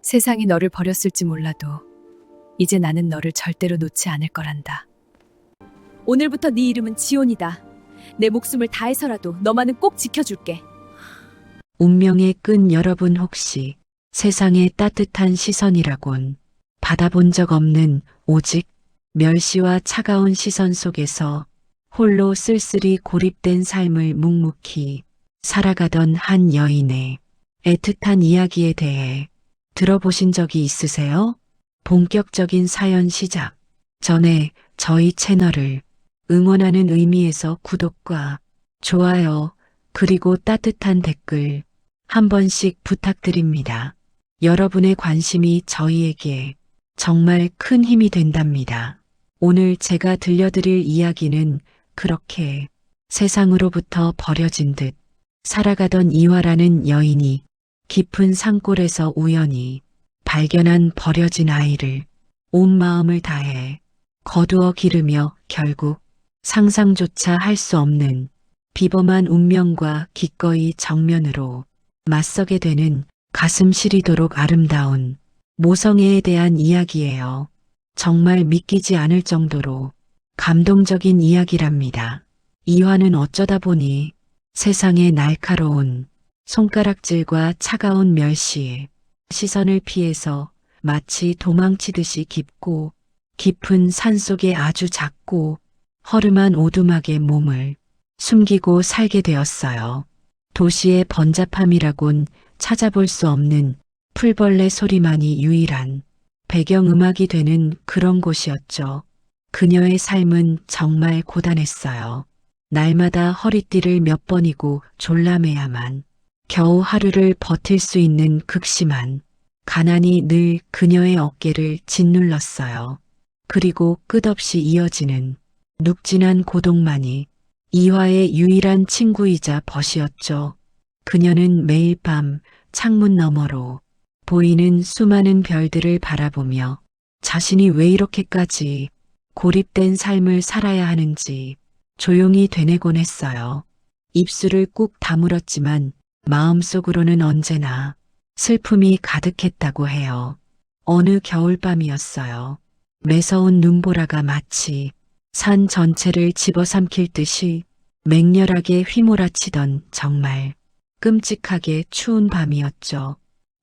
세상이 너를 버렸을지 몰라도 이제 나는 너를 절대로 놓지 않을 거란다. 오늘부터 네 이름은 지온이다. 내 목숨을 다해서라도 너만은 꼭 지켜줄게. 운명의 끈 여러분 혹시 세상의 따뜻한 시선이라곤 받아본 적 없는 오직 멸시와 차가운 시선 속에서 홀로 쓸쓸히 고립된 삶을 묵묵히 살아가던 한 여인의 애틋한 이야기에 대해 들어보신 적이 있으세요? 본격적인 사연 시작 전에 저희 채널을 응원하는 의미에서 구독과 좋아요 그리고 따뜻한 댓글 한 번씩 부탁드립니다. 여러분의 관심이 저희에게 정말 큰 힘이 된답니다. 오늘 제가 들려드릴 이야기는 그렇게 세상으로부터 버려진 듯 살아가던 이화라는 여인이 깊은 산골에서 우연히 발견한 버려진 아이를 온 마음을 다해 거두어 기르며 결국 상상조차 할 수 없는 비범한 운명과 기꺼이 정면으로 맞서게 되는 가슴 시리도록 아름다운 모성애에 대한 이야기예요. 정말 믿기지 않을 정도로 감동적인 이야기랍니다. 이화는 어쩌다 보니 세상의 날카로운 손가락질과 차가운 멸시에 시선을 피해서 마치 도망치듯이 깊고 깊은 산속에 아주 작고 허름한 오두막의 몸을 숨기고 살게 되었어요. 도시의 번잡함이라곤 찾아볼 수 없는 풀벌레 소리만이 유일한 배경음악이 되는 그런 곳이었죠. 그녀의 삶은 정말 고단했어요. 날마다 허리띠를 몇 번이고 졸라매야만 겨우 하루를 버틸 수 있는 극심한 가난이 늘 그녀의 어깨를 짓눌렀어요. 그리고 끝없이 이어지는 눅진한 고독만이 이화의 유일한 친구이자 벗이었죠. 그녀는 매일 밤 창문 너머로 보이는 수많은 별들을 바라보며 자신이 왜 이렇게까지 고립된 삶을 살아야 하는지 조용히 되뇌곤 했어요. 입술을 꾹 다물었지만 마음속으로는 언제나 슬픔이 가득했다고 해요. 어느 겨울밤이었어요. 매서운 눈보라가 마치 산 전체를 집어삼킬 듯이 맹렬하게 휘몰아치던 정말 끔찍하게 추운 밤이었죠.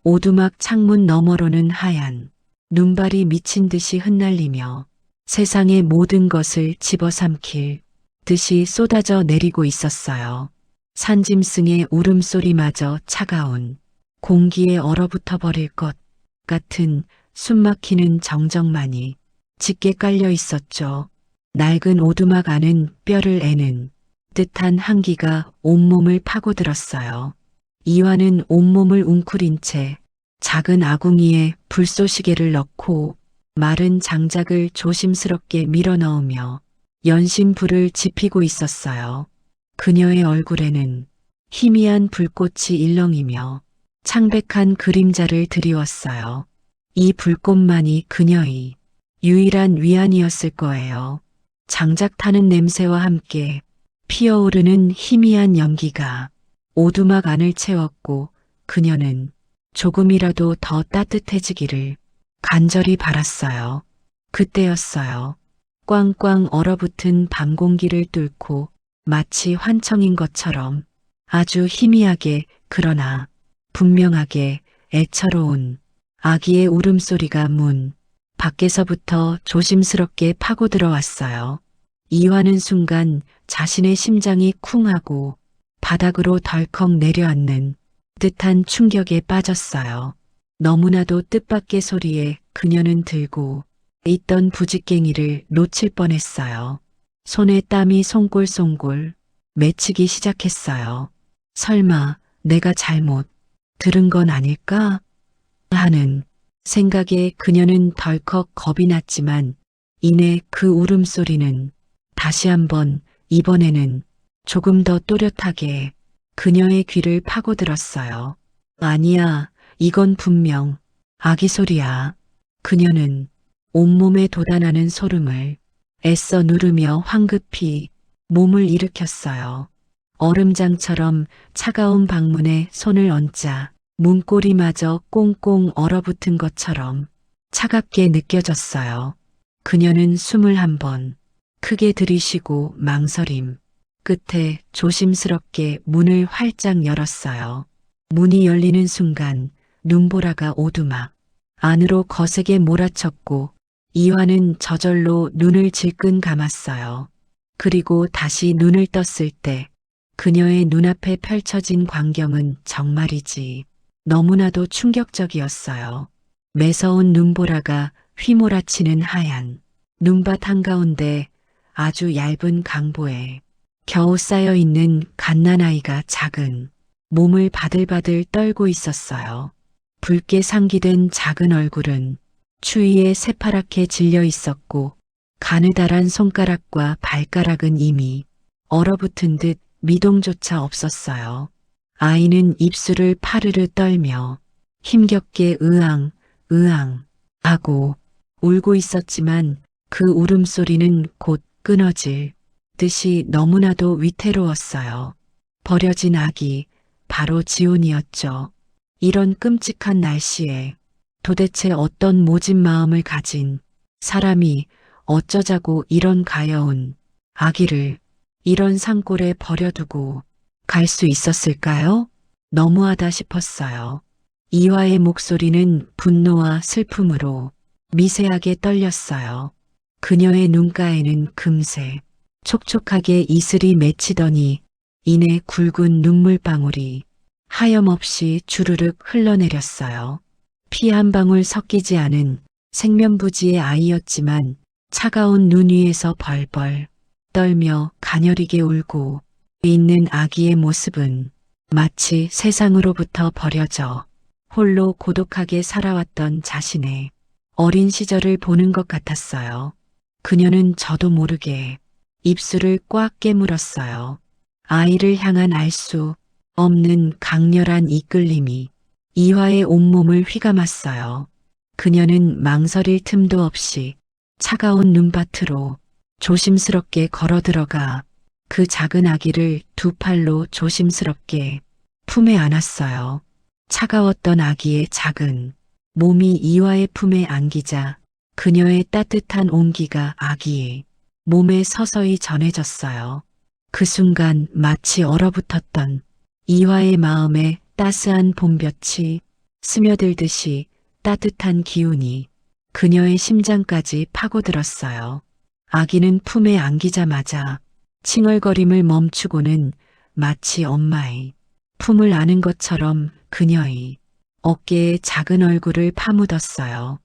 오두막 창문 너머로는 하얀 눈발이 미친 듯이 흩날리며 세상의 모든 것을 집어삼킬 듯이 쏟아져 내리고 있었어요. 산짐승의 울음소리마저 차가운 공기에 얼어붙어 버릴 것 같은 숨막히는 정적만이 짙게 깔려 있었죠. 낡은 오두막 안은 뼈를 애는 듯한 한기가 온몸을 파고들었어요. 이화는 온몸을 웅크린 채 작은 아궁이에 불쏘시개를 넣고 마른 장작을 조심스럽게 밀어넣으며 연신 불을 지피고 있었어요. 그녀의 얼굴에는 희미한 불꽃이 일렁이며 창백한 그림자를 드리웠어요. 이 불꽃만이 그녀의 유일한 위안이었을 거예요. 장작 타는 냄새와 함께 피어오르는 희미한 연기가 오두막 안을 채웠고 그녀는 조금이라도 더 따뜻해지기를 간절히 바랐어요. 그때였어요. 꽝꽝 얼어붙은 밤 공기를 뚫고 마치 환청인 것처럼 아주 희미하게 그러나 분명하게 애처로운 아기의 울음소리가 문 밖에서부터 조심스럽게 파고들어왔어요. 이화는 순간 자신의 심장이 쿵하고 바닥으로 덜컥 내려앉는 듯한 충격에 빠졌어요. 너무나도 뜻밖의 소리에 그녀는 들고 있던 부직갱이를 놓칠 뻔했어요. 손에 땀이 송골송골 맺히기 시작했어요. 설마 내가 잘못 들은 건 아닐까? 하는 생각에 그녀는 덜컥 겁이 났지만 이내 그 울음소리는 다시 한번 이번에는 조금 더 또렷하게 그녀의 귀를 파고들었어요. 아니야, 이건 분명 아기 소리야. 그녀는 온몸에 돋아나는 소름을 애써 누르며 황급히 몸을 일으켰어요. 얼음장처럼 차가운 방문에 손을 얹자 문고리마저 꽁꽁 얼어붙은 것처럼 차갑게 느껴졌어요. 그녀는 숨을 한 번 크게 들이쉬고 망설임 끝에 조심스럽게 문을 활짝 열었어요. 문이 열리는 순간 눈보라가 오두막 안으로 거세게 몰아쳤고 이화는 저절로 눈을 질끈 감았어요. 그리고 다시 눈을 떴을 때 그녀의 눈앞에 펼쳐진 광경은 정말이지 너무나도 충격적이었어요. 매서운 눈보라가 휘몰아치는 하얀 눈밭 한가운데 아주 얇은 강보에 겨우 쌓여있는 갓난아이가 작은 몸을 바들바들 떨고 있었어요. 붉게 상기된 작은 얼굴은 추위에 새파랗게 질려 있었고 가느다란 손가락과 발가락은 이미 얼어붙은 듯 미동조차 없었어요. 아이는 입술을 파르르 떨며 힘겹게 으앙, 으앙 하고 울고 있었지만 그 울음소리는 곧 끊어질 듯이 너무나도 위태로웠어요. 버려진 아기, 바로 지온이었죠. 이런 끔찍한 날씨에 도대체 어떤 모진 마음을 가진 사람이 어쩌자고 이런 가여운 아기를 이런 산골에 버려두고 갈 수 있었을까요? 너무하다 싶었어요. 이화의 목소리는 분노와 슬픔으로 미세하게 떨렸어요. 그녀의 눈가에는 금세 촉촉하게 이슬이 맺히더니 이내 굵은 눈물방울이 하염없이 주르륵 흘러내렸어요. 피 한 방울 섞이지 않은 생면부지의 아이였지만 차가운 눈 위에서 벌벌 떨며 가녀리게 울고 있는 아기의 모습은 마치 세상으로부터 버려져 홀로 고독하게 살아왔던 자신의 어린 시절을 보는 것 같았어요. 그녀는 저도 모르게 입술을 꽉 깨물었어요. 아이를 향한 알 수 없는 강렬한 이끌림이 이화의 온몸을 휘감았어요. 그녀는 망설일 틈도 없이 차가운 눈밭으로 조심스럽게 걸어 들어가 그 작은 아기를 두 팔로 조심스럽게 품에 안았어요. 차가웠던 아기의 작은 몸이 이화의 품에 안기자 그녀의 따뜻한 온기가 아기의 몸에 서서히 전해졌어요. 그 순간 마치 얼어붙었던 이화의 마음에 따스한 봄볕이 스며들듯이 따뜻한 기운이 그녀의 심장까지 파고들었어요. 아기는 품에 안기자마자 칭얼거림을 멈추고는 마치 엄마의 품을 안은 것처럼 그녀의 어깨에 작은 얼굴을 파묻었어요.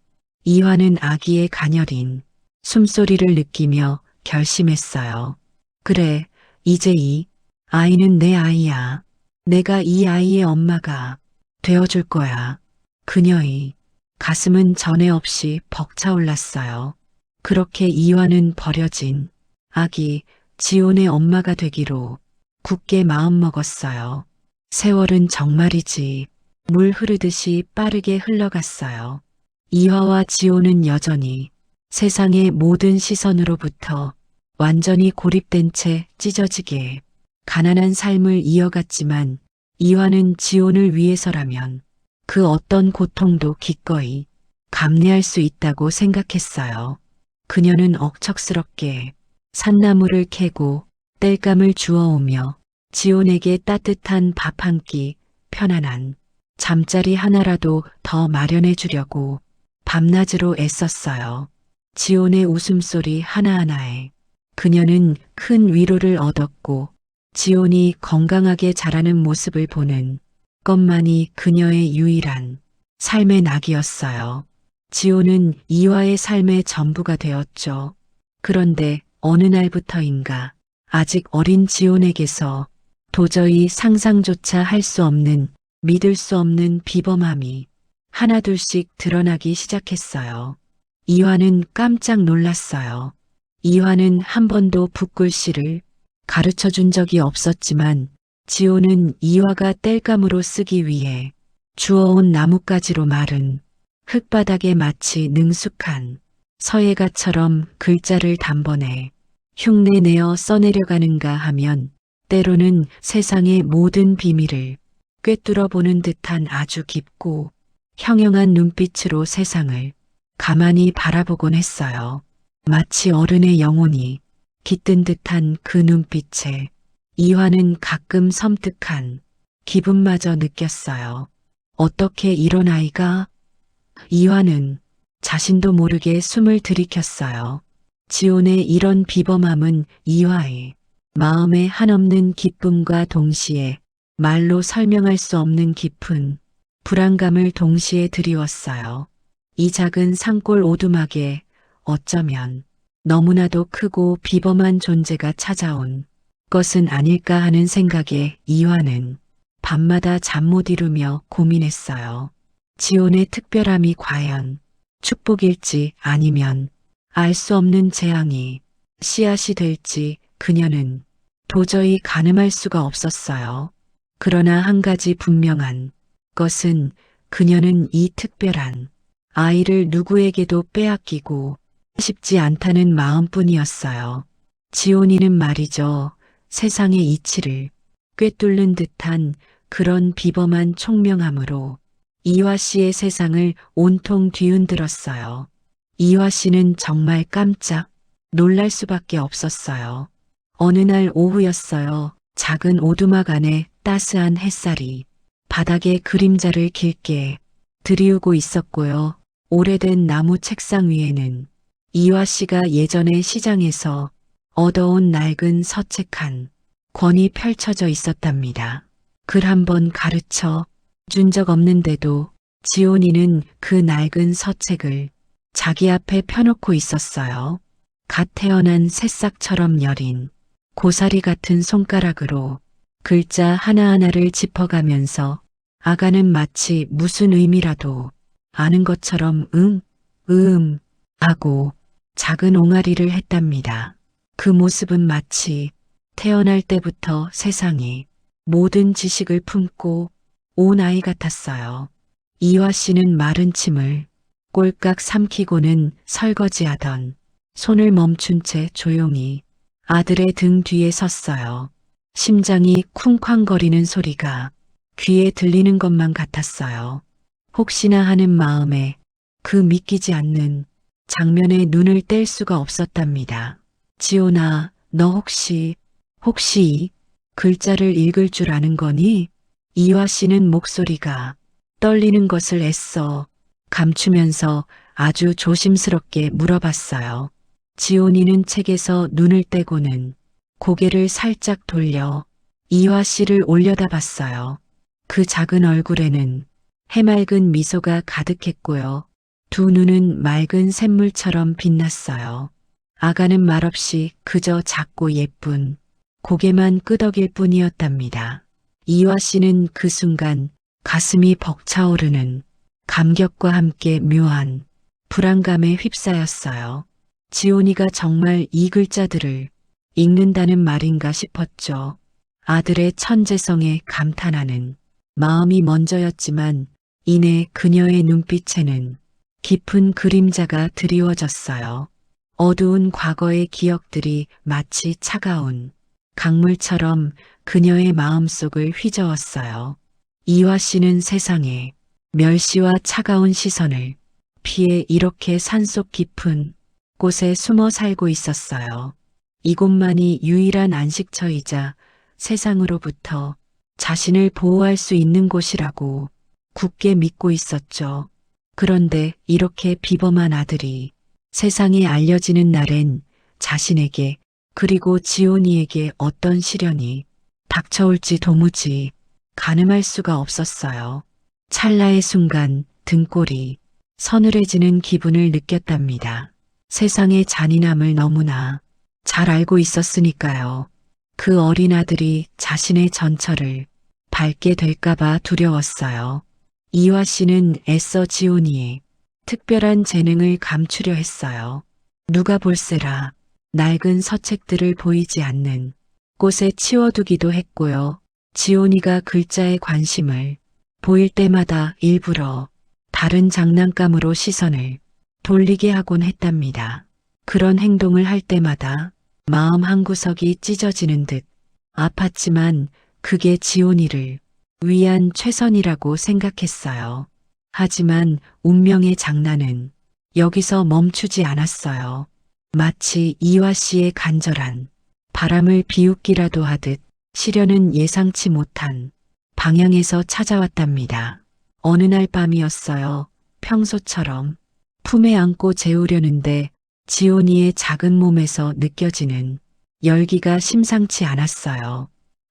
이화는 아기의 가녀린 숨소리를 느끼며 결심했어요. 그래, 이제 이 아이는 내 아이야. 내가 이 아이의 엄마가 되어줄 거야. 그녀의 가슴은 전에 없이 벅차올랐어요. 그렇게 이화는 버려진 아기 지온의 엄마가 되기로 굳게 마음먹었어요. 세월은 정말이지 물 흐르듯이 빠르게 흘러갔어요. 이화와 지온은 여전히 세상의 모든 시선으로부터 완전히 고립된 채 찢어지게 가난한 삶을 이어갔지만 이화는 지온을 위해서라면 그 어떤 고통도 기꺼이 감내할 수 있다고 생각했어요. 그녀는 억척스럽게 산나물을 캐고 땔감을 주워오며 지온에게 따뜻한 밥 한 끼, 편안한 잠자리 하나라도 더 마련해 주려고 밤낮으로 애썼어요. 지온의 웃음소리 하나하나에 그녀는 큰 위로를 얻었고 지온이 건강하게 자라는 모습을 보는 것만이 그녀의 유일한 삶의 낙이었어요. 지온은 이화의 삶의 전부가 되었죠. 그런데 어느 날부터인가 아직 어린 지온에게서 도저히 상상조차 할 수 없는 믿을 수 없는 비범함이 하나둘씩 드러나기 시작했어요. 이화는 깜짝 놀랐어요. 이화는 한 번도 붓글씨를 가르쳐 준 적이 없었지만 지온은 이화가 땔감으로 쓰기 위해 주워온 나뭇가지로 마른 흙바닥에 마치 능숙한 서예가처럼 글자를 단번에 흉내내어 써내려가는가 하면 때로는 세상의 모든 비밀을 꿰뚫어 보는 듯한 아주 깊고 형형한 눈빛으로 세상을 가만히 바라보곤 했어요. 마치 어른의 영혼이 깃든 듯한 그 눈빛에 이화는 가끔 섬뜩한 기분마저 느꼈어요. 어떻게 이런 아이가? 이화는 자신도 모르게 숨을 들이켰어요. 지온의 이런 비범함은 이화의 마음에 한없는 기쁨과 동시에 말로 설명할 수 없는 깊은 불안감을 동시에 드리웠어요. 이 작은 산골 오두막에 어쩌면 너무나도 크고 비범한 존재가 찾아온 것은 아닐까 하는 생각에 이화는 밤마다 잠 못 이루며 고민했어요. 지온의 특별함이 과연 축복일지 아니면 알 수 없는 재앙이 씨앗이 될지 그녀는 도저히 가늠할 수가 없었어요. 그러나 한 가지 분명한 것은 그녀는 이 특별한 아이를 누구에게도 빼앗기고 싶지 않다는 마음뿐이었어요. 지온이는 말이죠. 세상의 이치를 꿰뚫는 듯한 그런 비범한 총명함으로 이화 씨의 세상을 온통 뒤흔들었어요. 이화 씨는 정말 깜짝 놀랄 수밖에 없었어요. 어느 날 오후였어요. 작은 오두막 안에 따스한 햇살이 바닥에 그림자를 길게 들이우고 있었고요. 오래된 나무 책상 위에는 이화 씨가 예전에 시장에서 얻어온 낡은 서책 한 권이 펼쳐져 있었답니다. 글 한 번 가르쳐 준 적 없는데도 지온이는 그 낡은 서책을 자기 앞에 펴놓고 있었어요. 갓 태어난 새싹처럼 여린 고사리 같은 손가락으로 글자 하나하나를 짚어가면서 아가는 마치 무슨 의미라도 아는 것처럼 하고 작은 옹알이를 했답니다. 그 모습은 마치 태어날 때부터 세상에 모든 지식을 품고 온 아이 같았어요. 이화 씨는 마른 침을 꼴깍 삼키고는 설거지하던 손을 멈춘 채 조용히 아들의 등 뒤에 섰어요. 심장이 쿵쾅거리는 소리가 귀에 들리는 것만 같았어요. 혹시나 하는 마음에 그 믿기지 않는 장면에 눈을 뗄 수가 없었답니다. 지온아, 너 혹시 이 글자를 읽을 줄 아는 거니? 이화 씨는 목소리가 떨리는 것을 애써 감추면서 아주 조심스럽게 물어봤어요. 지온이는 책에서 눈을 떼고는 고개를 살짝 돌려 이화 씨를 올려다봤어요. 그 작은 얼굴에는 해맑은 미소가 가득했고요. 두 눈은 맑은 샘물처럼 빛났어요. 아가는 말없이 그저 작고 예쁜 고개만 끄덕일 뿐이었답니다. 이화 씨는 그 순간 가슴이 벅차오르는 감격과 함께 묘한 불안감에 휩싸였어요. 지온이가 정말 이 글자들을 읽는다는 말인가 싶었죠. 아들의 천재성에 감탄하는 마음이 먼저였지만 이내 그녀의 눈빛에는 깊은 그림자가 드리워졌어요. 어두운 과거의 기억들이 마치 차가운 강물처럼 그녀의 마음속을 휘저었어요. 이화 씨는 세상에 멸시와 차가운 시선을 피해 이렇게 산속 깊은 곳에 숨어 살고 있었어요. 이곳만이 유일한 안식처이자 세상으로부터 자신을 보호할 수 있는 곳이라고 굳게 믿고 있었죠. 그런데 이렇게 비범한 아들이 세상에 알려지는 날엔 자신에게 그리고 지온이에게 어떤 시련이 닥쳐올지 도무지 가늠할 수가 없었어요. 찰나의 순간 등골이 서늘해지는 기분을 느꼈답니다. 세상의 잔인함을 너무나 잘 알고 있었으니까요. 그 어린 아들이 자신의 전철을 밟게 될까봐 두려웠어요. 이화 씨는 애써 지온이의 특별한 재능을 감추려 했어요. 누가 볼세라 낡은 서책들을 보이지 않는 곳에 치워두기도 했고요. 지온이가 글자에 관심을 보일 때마다 일부러 다른 장난감으로 시선을 돌리게 하곤 했답니다. 그런 행동을 할 때마다 마음 한구석이 찢어지는 듯 아팠지만 그게 지온이를 위한 최선이라고 생각했어요. 하지만 운명의 장난은 여기서 멈추지 않았어요. 마치 이화 씨의 간절한 바람을 비웃기라도 하듯 시련은 예상치 못한 방향에서 찾아왔답니다. 어느 날 밤이었어요. 평소처럼 품에 안고 재우려는데 지온이의 작은 몸에서 느껴지는 열기가 심상치 않았어요.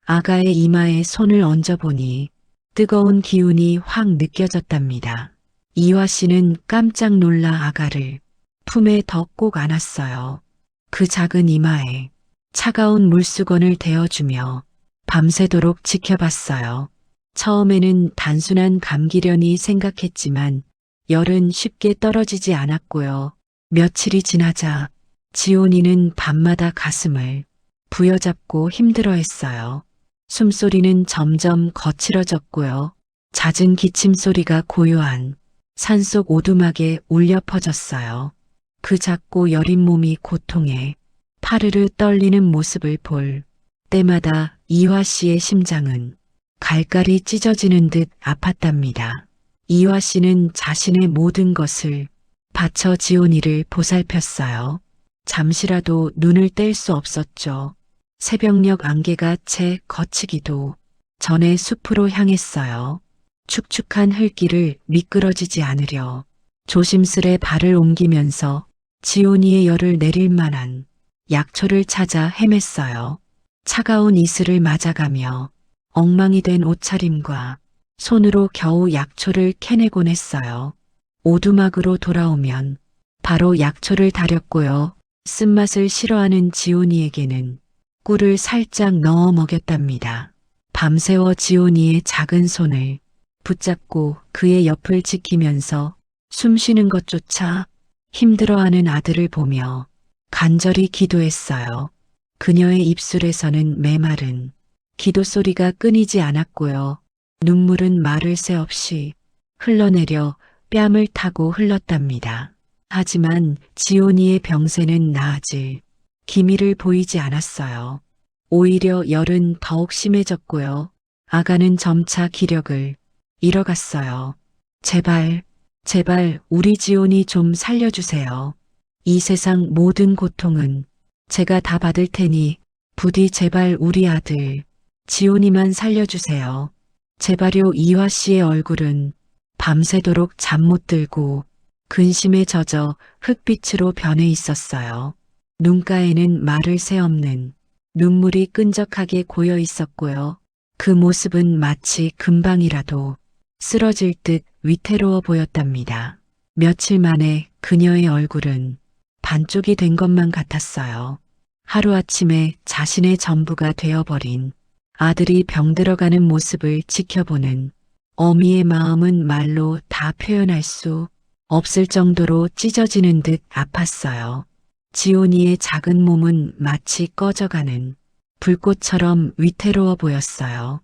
아가의 이마에 손을 얹어보니 뜨거운 기운이 확 느껴졌답니다. 이화 씨는 깜짝 놀라 아가를 품에 더 꼭 안았어요. 그 작은 이마에 차가운 물수건을 대어주며 밤새도록 지켜봤어요. 처음에는 단순한 감기려니 생각했지만 열은 쉽게 떨어지지 않았고요. 며칠이 지나자 지온이는 밤마다 가슴을 부여잡고 힘들어했어요. 숨소리는 점점 거칠어졌고요. 잦은 기침 소리가 고요한 산속 오두막에 울려 퍼졌어요. 그 작고 여린 몸이 고통에 파르르 떨리는 모습을 볼 때마다 이화 씨의 심장은 갈갈이 찢어지는 듯 아팠답니다. 이화 씨는 자신의 모든 것을 바쳐 지온이를 보살폈어요. 잠시라도 눈을 뗄 수 없었죠. 새벽녘 안개가 채 걷히기도 전에 숲으로 향했어요. 축축한 흙길을 미끄러지지 않으려 조심스레 발을 옮기면서 지온이의 열을 내릴 만한 약초를 찾아 헤맸어요. 차가운 이슬을 맞아가며 엉망이 된 옷차림과 손으로 겨우 약초를 캐내곤 했어요. 오두막으로 돌아오면 바로 약초를 다렸고요. 쓴맛을 싫어하는 지온이에게는 꿀을 살짝 넣어 먹였답니다. 밤새워 지온이의 작은 손을 붙잡고 그의 옆을 지키면서 숨 쉬는 것조차 힘들어하는 아들을 보며 간절히 기도했어요. 그녀의 입술에서는 메마른 기도 소리가 끊이지 않았고요. 눈물은 말을 새 없이 흘러내려 뺨을 타고 흘렀답니다. 하지만 지온이의 병세는 나아질 기미를 보이지 않았어요. 오히려 열은 더욱 심해졌고요. 아가는 점차 기력을 잃어갔어요. 제발, 제발 우리 지온이 좀 살려주세요. 이 세상 모든 고통은 제가 다 받을 테니 부디 제발 우리 아들 지온이만 살려주세요. 제발요. 이화 씨의 얼굴은 밤새도록 잠 못 들고 근심에 젖어 흙빛으로 변해 있었어요. 눈가에는 말을 새 없는 눈물이 끈적하게 고여 있었고요. 그 모습은 마치 금방이라도 쓰러질 듯 위태로워 보였답니다. 며칠 만에 그녀의 얼굴은 반쪽이 된 것만 같았어요. 하루아침에 자신의 전부가 되어버린 아들이 병들어가는 모습을 지켜보는 어미의 마음은 말로 다 표현할 수 없을 정도로 찢어지는 듯 아팠어요. 지온이의 작은 몸은 마치 꺼져가는 불꽃처럼 위태로워 보였어요.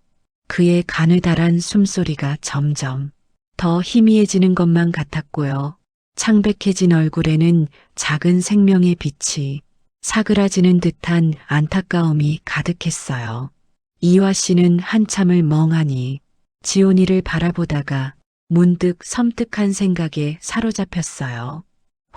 그의 가느다란 숨소리가 점점 더 희미해지는 것만 같았고요. 창백해진 얼굴에는 작은 생명의 빛이 사그라지는 듯한 안타까움이 가득했어요. 이화 씨는 한참을 멍하니 지온이를 바라보다가 문득 섬뜩한 생각에 사로잡혔어요.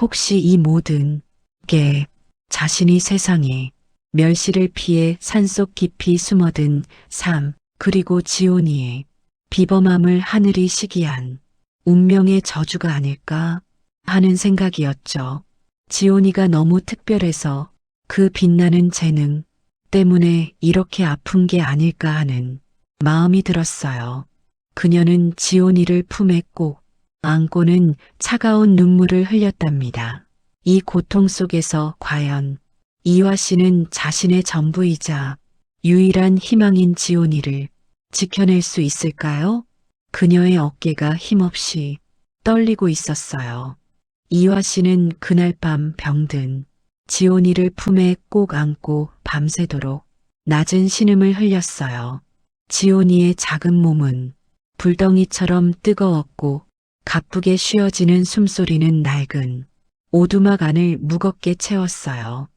혹시 이 모든 게 자신이 세상에 멸시를 피해 산속 깊이 숨어든 삶, 그리고 지온이의 비범함을 하늘이 시기한 운명의 저주가 아닐까 하는 생각이었죠. 지온이가 너무 특별해서 그 빛나는 재능 때문에 이렇게 아픈 게 아닐까 하는 마음이 들었어요. 그녀는 지온이를 품에 꼭 안고는 차가운 눈물을 흘렸답니다. 이 고통 속에서 과연 이화 씨는 자신의 전부이자 유일한 희망인 지온이를 지켜낼 수 있을까요? 그녀의 어깨가 힘없이 떨리고 있었어요. 이화 씨는 그날 밤 병든 지온이를 품에 꼭 안고 밤새도록 낮은 신음을 흘렸어요. 지온이의 작은 몸은 불덩이처럼 뜨거웠고 가쁘게 쉬어지는 숨소리는 낡은 오두막 안을 무겁게 채웠어요.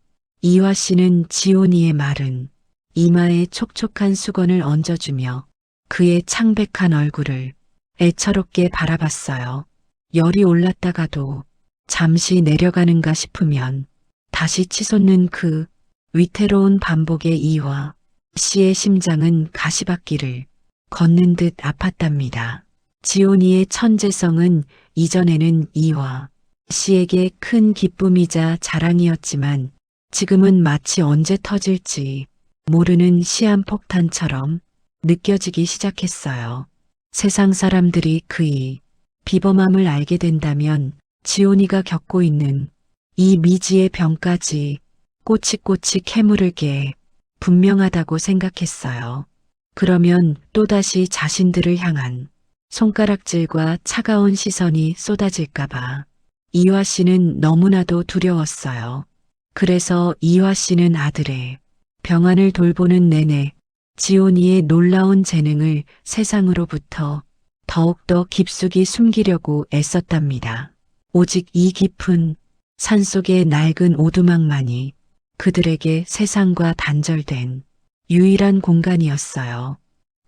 이화 씨는 지온이의 마른 이마에 촉촉한 수건을 얹어주며 그의 창백한 얼굴을 애처롭게 바라봤어요. 열이 올랐다가도 잠시 내려가는가 싶으면 다시 치솟는 그 위태로운 반복의 이화 씨의 심장은 가시밭길을 걷는 듯 아팠답니다. 지온이의 천재성은 이전에는 이화 씨에게 큰 기쁨이자 자랑이었지만 지금은 마치 언제 터질지 모르는 시한폭탄처럼 느껴지기 시작했어요. 세상 사람들이 그의 비범함을 알게 된다면 지온이가 겪고 있는 이 미지의 병까지 꼬치꼬치 캐물을 게 분명하다고 생각했어요. 그러면 또다시 자신들을 향한 손가락질과 차가운 시선이 쏟아질까봐 이화 씨는 너무나도 두려웠어요. 그래서 이화 씨는 아들의 병환을 돌보는 내내 지온이의 놀라운 재능을 세상으로부터 더욱더 깊숙이 숨기려고 애썼답니다. 오직 이 깊은 산속의 낡은 오두막만이 그들에게 세상과 단절된 유일한 공간이었어요.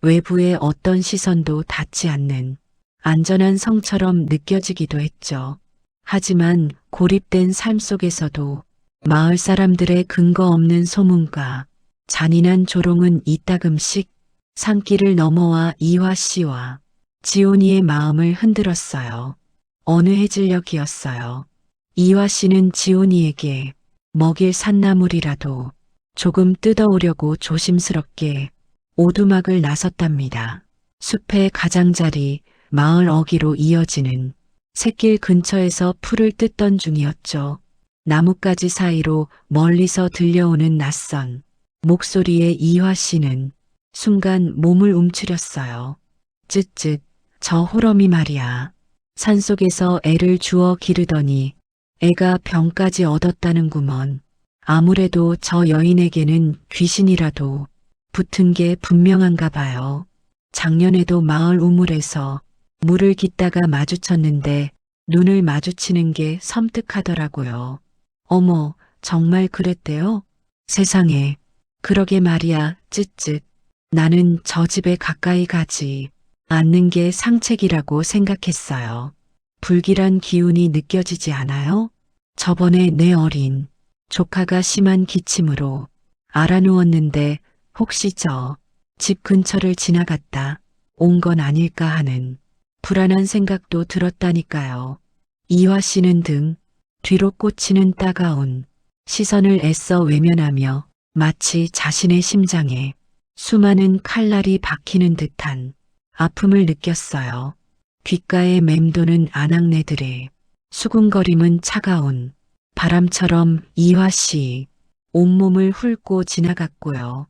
외부의 어떤 시선도 닿지 않는 안전한 성처럼 느껴지기도 했죠. 하지만 고립된 삶 속에서도 마을 사람들의 근거 없는 소문과 잔인한 조롱은 이따금씩 산길을 넘어와 이화 씨와 지온이의 마음을 흔들었어요. 어느 해질녘이었어요. 이화 씨는 지온이에게 먹일 산나물이라도 조금 뜯어오려고 조심스럽게 오두막을 나섰답니다. 숲의 가장자리 마을 어귀로 이어지는 샛길 근처에서 풀을 뜯던 중이었죠. 나뭇가지 사이로 멀리서 들려오는 낯선 목소리에 이화 씨는 순간 몸을 움츠렸어요. 쯧쯧, 저 호러미 말이야. 산속에서 애를 주워 기르더니 애가 병까지 얻었다는구먼. 아무래도 저 여인에게는 귀신이라도 붙은 게 분명한가 봐요. 작년에도 마을 우물에서 물을 깃다가 마주쳤는데 눈을 마주치는 게 섬뜩하더라고요. 어머, 정말 그랬대요? 세상에, 그러게 말이야, 쯧쯧. 나는 저 집에 가까이 가지 않는 게 상책이라고 생각했어요. 불길한 기운이 느껴지지 않아요? 저번에 내 어린 조카가 심한 기침으로 알아누웠는데 혹시 저 집 근처를 지나갔다 온 건 아닐까 하는 불안한 생각도 들었다니까요. 이화 씨는 등 뒤로 꽂히는 따가운 시선을 애써 외면하며 마치 자신의 심장에 수많은 칼날이 박히는 듯한 아픔을 느꼈어요. 귓가에 맴도는 아낙네들의 수군거림은 차가운 바람처럼 이화 씨 온몸을 훑고 지나갔고요.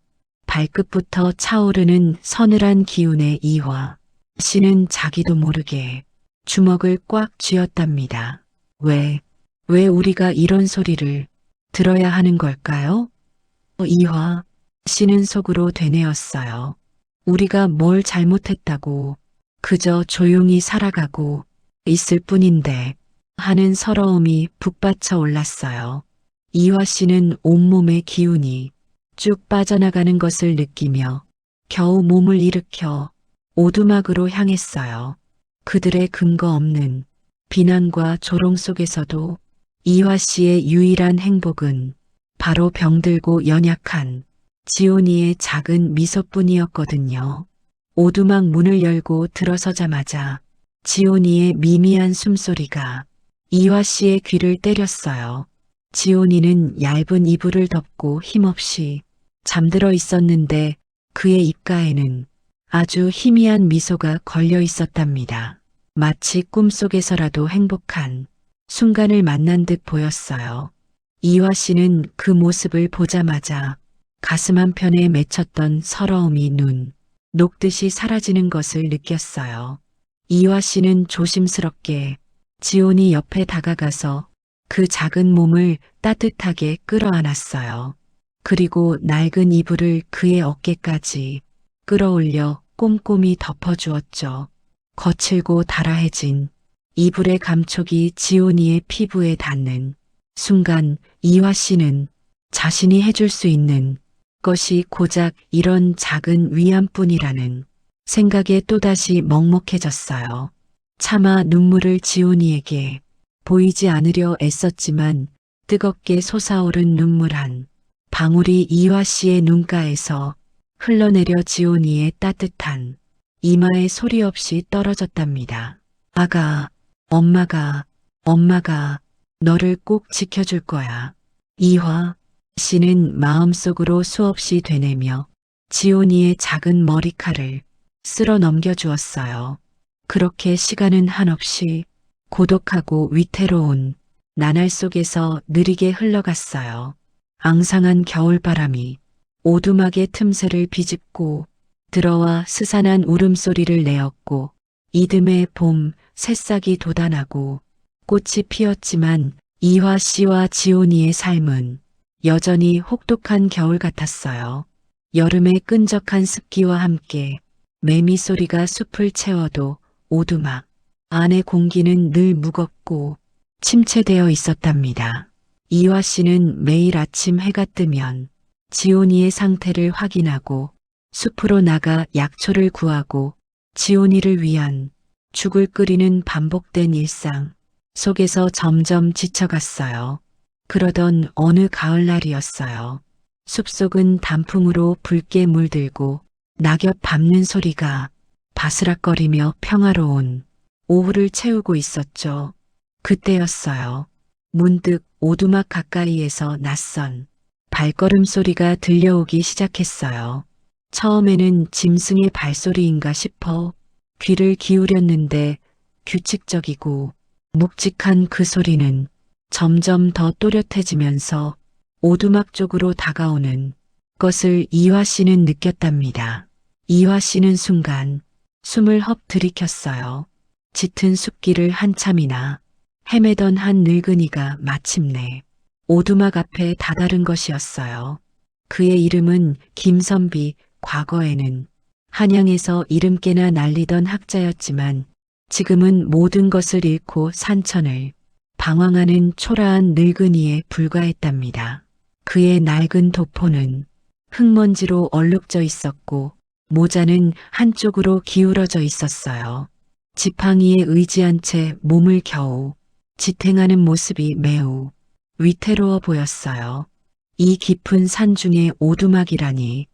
발끝부터 차오르는 서늘한 기운의 이화 씨는 자기도 모르게 주먹을 꽉 쥐었답니다. 왜 우리가 이런 소리를 들어야 하는 걸까요? 이화 씨는 속으로 되뇌었어요. 우리가 뭘 잘못했다고 그저 조용히 살아가고 있을 뿐인데 하는 서러움이 북받쳐 올랐어요. 이화 씨는 온몸의 기운이 쭉 빠져나가는 것을 느끼며 겨우 몸을 일으켜 오두막으로 향했어요. 그들의 근거 없는 비난과 조롱 속에서도 이화 씨의 유일한 행복은 바로 병들고 연약한 지온이의 작은 미소뿐이었거든요. 오두막 문을 열고 들어서자마자 지온이의 미미한 숨소리가 이화 씨의 귀를 때렸어요. 지온이는 얇은 이불을 덮고 힘없이 잠들어 있었는데 그의 입가에는 아주 희미한 미소가 걸려 있었답니다. 마치 꿈속에서라도 행복한 순간을 만난 듯 보였어요. 이화 씨는 그 모습을 보자마자 가슴 한편에 맺혔던 서러움이 눈 녹듯이 사라지는 것을 느꼈어요. 이화 씨는 조심스럽게 지온이 옆에 다가가서 그 작은 몸을 따뜻하게 끌어안았어요. 그리고 낡은 이불을 그의 어깨까지 끌어올려 꼼꼼히 덮어주었죠. 거칠고 달아해진 이불의 감촉이 지온이의 피부에 닿는 순간 이화 씨는 자신이 해줄 수 있는 것이 고작 이런 작은 위안뿐이라는 생각에 또다시 먹먹해졌어요. 차마 눈물을 지온이에게 보이지 않으려 애썼지만 뜨겁게 솟아오른 눈물 한 방울이 이화 씨의 눈가에서 흘러내려 지온이의 따뜻한 이마에 소리 없이 떨어졌답니다. 아가, 엄마가 너를 꼭 지켜줄 거야. 이화 씨는 마음속으로 수없이 되뇌며 지온이의 작은 머리칼을 쓸어 넘겨주었어요. 그렇게 시간은 한없이 고독하고 위태로운 나날 속에서 느리게 흘러갔어요. 앙상한 겨울바람이 오두막의 틈새를 비집고 들어와 스산한 울음소리를 내었고 이듬해 봄 새싹이 돋아나고 꽃이 피었지만 이화 씨와 지온이의 삶은 여전히 혹독한 겨울 같았어요. 여름의 끈적한 습기와 함께 매미 소리가 숲을 채워도 오두막 안의 공기는 늘 무겁고 침체되어 있었답니다. 이화 씨는 매일 아침 해가 뜨면 지온이의 상태를 확인하고 숲으로 나가 약초를 구하고 지온이를 위한 죽을 끓이는 반복된 일상 속에서 점점 지쳐갔어요. 그러던 어느 가을날이었어요. 숲속은 단풍으로 붉게 물들고 낙엽 밟는 소리가 바스락거리며 평화로운 오후를 채우고 있었죠. 그때였어요. 문득 오두막 가까이에서 낯선 발걸음 소리가 들려오기 시작했어요. 처음에는 짐승의 발소리인가 싶어 귀를 기울였는데 규칙적이고 묵직한 그 소리는 점점 더 또렷해지면서 오두막 쪽으로 다가오는 것을 이화 씨는 느꼈답니다. 이화 씨는 순간 숨을 헉 들이켰어요. 짙은 숲길을 한참이나 헤매던 한 늙은이가 마침내 오두막 앞에 다다른 것이었어요. 그의 이름은 김선비, 과거에는 한양에서 이름께나 날리던 학자였지만 지금은 모든 것을 잃고 산천을 방황하는 초라한 늙은이에 불과했답니다. 그의 낡은 도포는 흙먼지로 얼룩져 있었고 모자는 한쪽으로 기울어져 있었어요. 지팡이에 의지한 채 몸을 겨우 지탱하는 모습이 매우 위태로워 보였어요. 이 깊은 산 중에 오두막이라니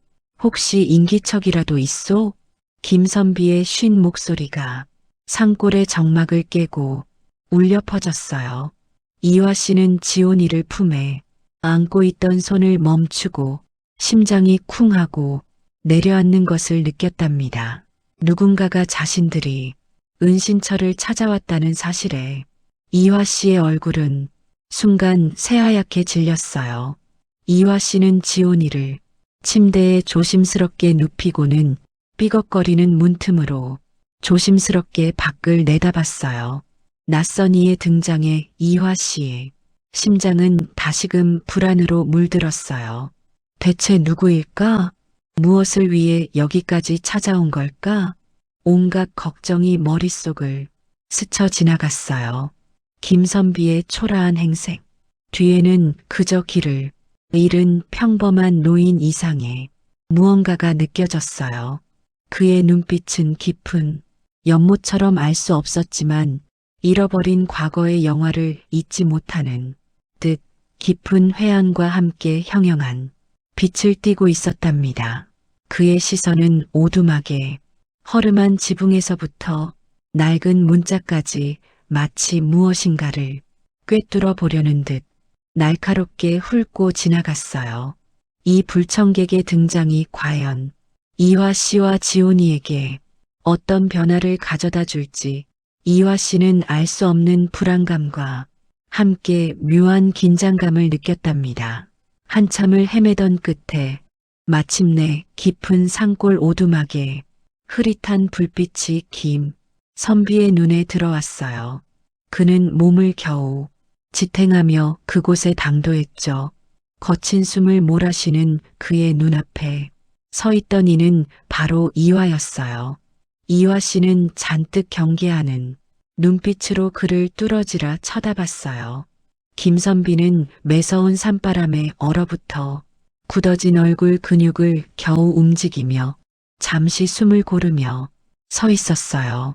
혹시 인기척이라도 있소? 김선비의 쉰 목소리가 산골의 정막을 깨고 울려 퍼졌어요. 이화 씨는 지온이를 품에 안고 있던 손을 멈추고 심장이 쿵하고 내려앉는 것을 느꼈답니다. 누군가가 자신들이 은신처를 찾아왔다는 사실에 이화 씨의 얼굴은 순간 새하얗게 질렸어요. 이화 씨는 지온이를 침대에 조심스럽게 눕히고는 삐걱거리는 문틈으로 조심스럽게 밖을 내다봤어요. 낯선 이의 등장에 이화 씨의 심장은 다시금 불안으로 물들었어요. 대체 누구일까? 무엇을 위해 여기까지 찾아온 걸까? 온갖 걱정이 머릿속을 스쳐 지나갔어요. 김선비의 초라한 행색, 뒤에는 그저 길을 잃은 평범한 노인 이상의 무언가가 느껴졌어요. 그의 눈빛은 깊은 연못처럼 알 수 없었지만 잃어버린 과거의 영화를 잊지 못하는 듯 깊은 회한과 함께 형형한 빛을 띠고 있었답니다. 그의 시선은 오두막의 허름한 지붕에서부터 낡은 문짝까지 마치 무엇인가를 꿰뚫어 보려는 듯 날카롭게 훑고 지나갔어요. 이 불청객의 등장이 과연 이화 씨와 지온이에게 어떤 변화를 가져다 줄지 이화 씨는 알 수 없는 불안감과 함께 묘한 긴장감을 느꼈답니다. 한참을 헤매던 끝에 마침내 깊은 산골 오두막에 흐릿한 불빛이 김 선비의 눈에 들어왔어요. 그는 몸을 겨우 지탱하며 그곳에 당도했죠. 거친 숨을 몰아쉬는 그의 눈앞에 서 있던 이는 바로 이화였어요. 이화 씨는 잔뜩 경계하는 눈빛으로 그를 뚫어지라 쳐다봤어요. 김선비는 매서운 산바람에 얼어붙어 굳어진 얼굴 근육을 겨우 움직이며 잠시 숨을 고르며 서 있었어요.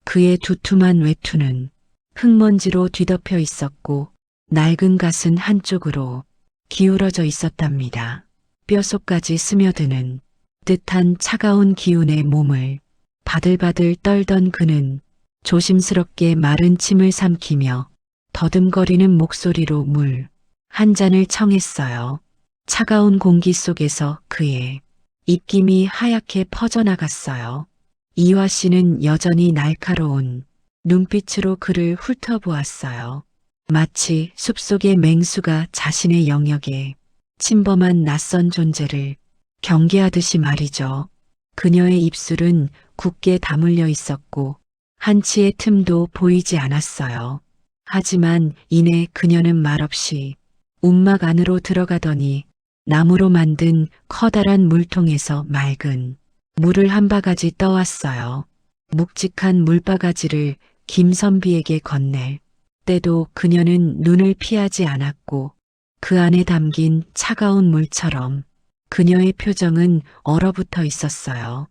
그의 두툼한 외투는 흙먼지로 뒤덮여 있었고 낡은 갓은 한쪽으로 기울어져 있었답니다. 뼛속까지 스며드는 듯한 차가운 기운에 몸을 바들바들 떨던 그는 조심스럽게 마른 침을 삼키며 더듬거리는 목소리로 물 한 잔을 청했어요. 차가운 공기 속에서 그의 입김이 하얗게 퍼져나갔어요. 이화 씨는 여전히 날카로운 눈빛으로 그를 훑어보았어요. 마치 숲속의 맹수가 자신의 영역에 침범한 낯선 존재를 경계하듯이 말이죠. 그녀의 입술은 굳게 다물려 있었고 한치의 틈도 보이지 않았어요. 하지만 이내 그녀는 말없이 움막 안으로 들어가더니 나무로 만든 커다란 물통에서 맑은 물을 한 바가지 떠왔어요. 묵직한 물바가지를 김선비에게 건넬 때도 그녀는 눈을 피하지 않았고 그 안에 담긴 차가운 물처럼 그녀의 표정은 얼어붙어 있었어요.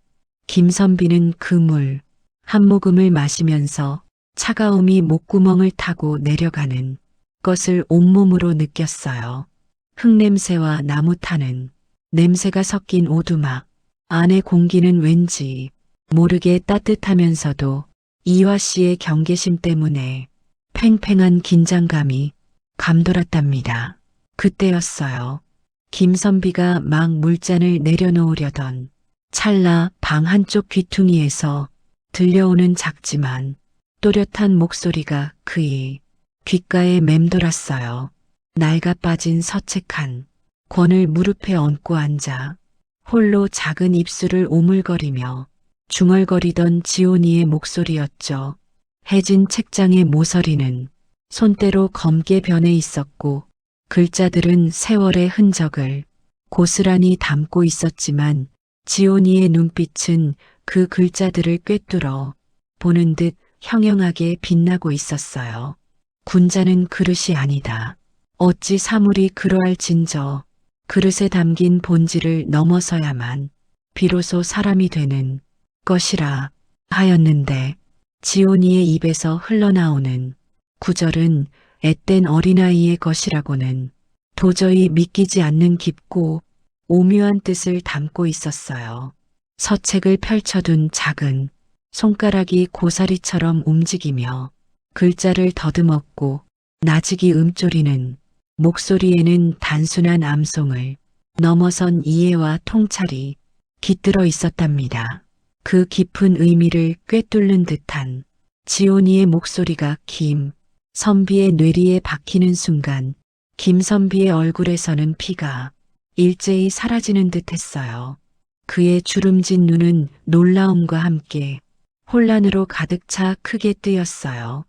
김선비는 그 물 한 모금을 마시면서 차가움이 목구멍을 타고 내려가는 것을 온몸으로 느꼈어요. 흙냄새와 나무 타는 냄새가 섞인 오두막 안의 공기는 왠지 모르게 따뜻하면서도 이화 씨의 경계심 때문에 팽팽한 긴장감이 감돌았답니다. 그때였어요. 김선비가 막 물잔을 내려놓으려던 찰나 방 한쪽 귀퉁이에서 들려오는 작지만 또렷한 목소리가 그의 귓가에 맴돌았어요. 낡아 빠진 서책한 권을 무릎에 얹고 앉아 홀로 작은 입술을 오물거리며 중얼거리던 지온이의 목소리였죠. 해진 책장의 모서리는 손때로 검게 변해 있었고 글자들은 세월의 흔적을 고스란히 담고 있었지만 지온이의 눈빛은 그 글자들을 꿰뚫어 보는 듯 형형하게 빛나고 있었어요. 군자는 그릇이 아니다. 어찌 사물이 그러할진저 그릇에 담긴 본질을 넘어서야만 비로소 사람이 되는 것이라 하였는데 지온이의 입에서 흘러나오는 구절은 앳된 어린아이의 것이라고는 도저히 믿기지 않는 깊고 오묘한 뜻을 담고 있었어요. 서책을 펼쳐둔 작은 손가락이 고사리처럼 움직이며 글자를 더듬었고 나직이 음조리는 목소리에는 단순한 암송을 넘어선 이해와 통찰이 깃들어 있었답니다. 그 깊은 의미를 꿰뚫는 듯한 지온이의 목소리가 김선비의 뇌리에 박히는 순간 김선비의 얼굴에서는 피가 일제히 사라지는 듯 했어요. 그의 주름진 눈은 놀라움과 함께 혼란으로 가득 차 크게 뜨였어요.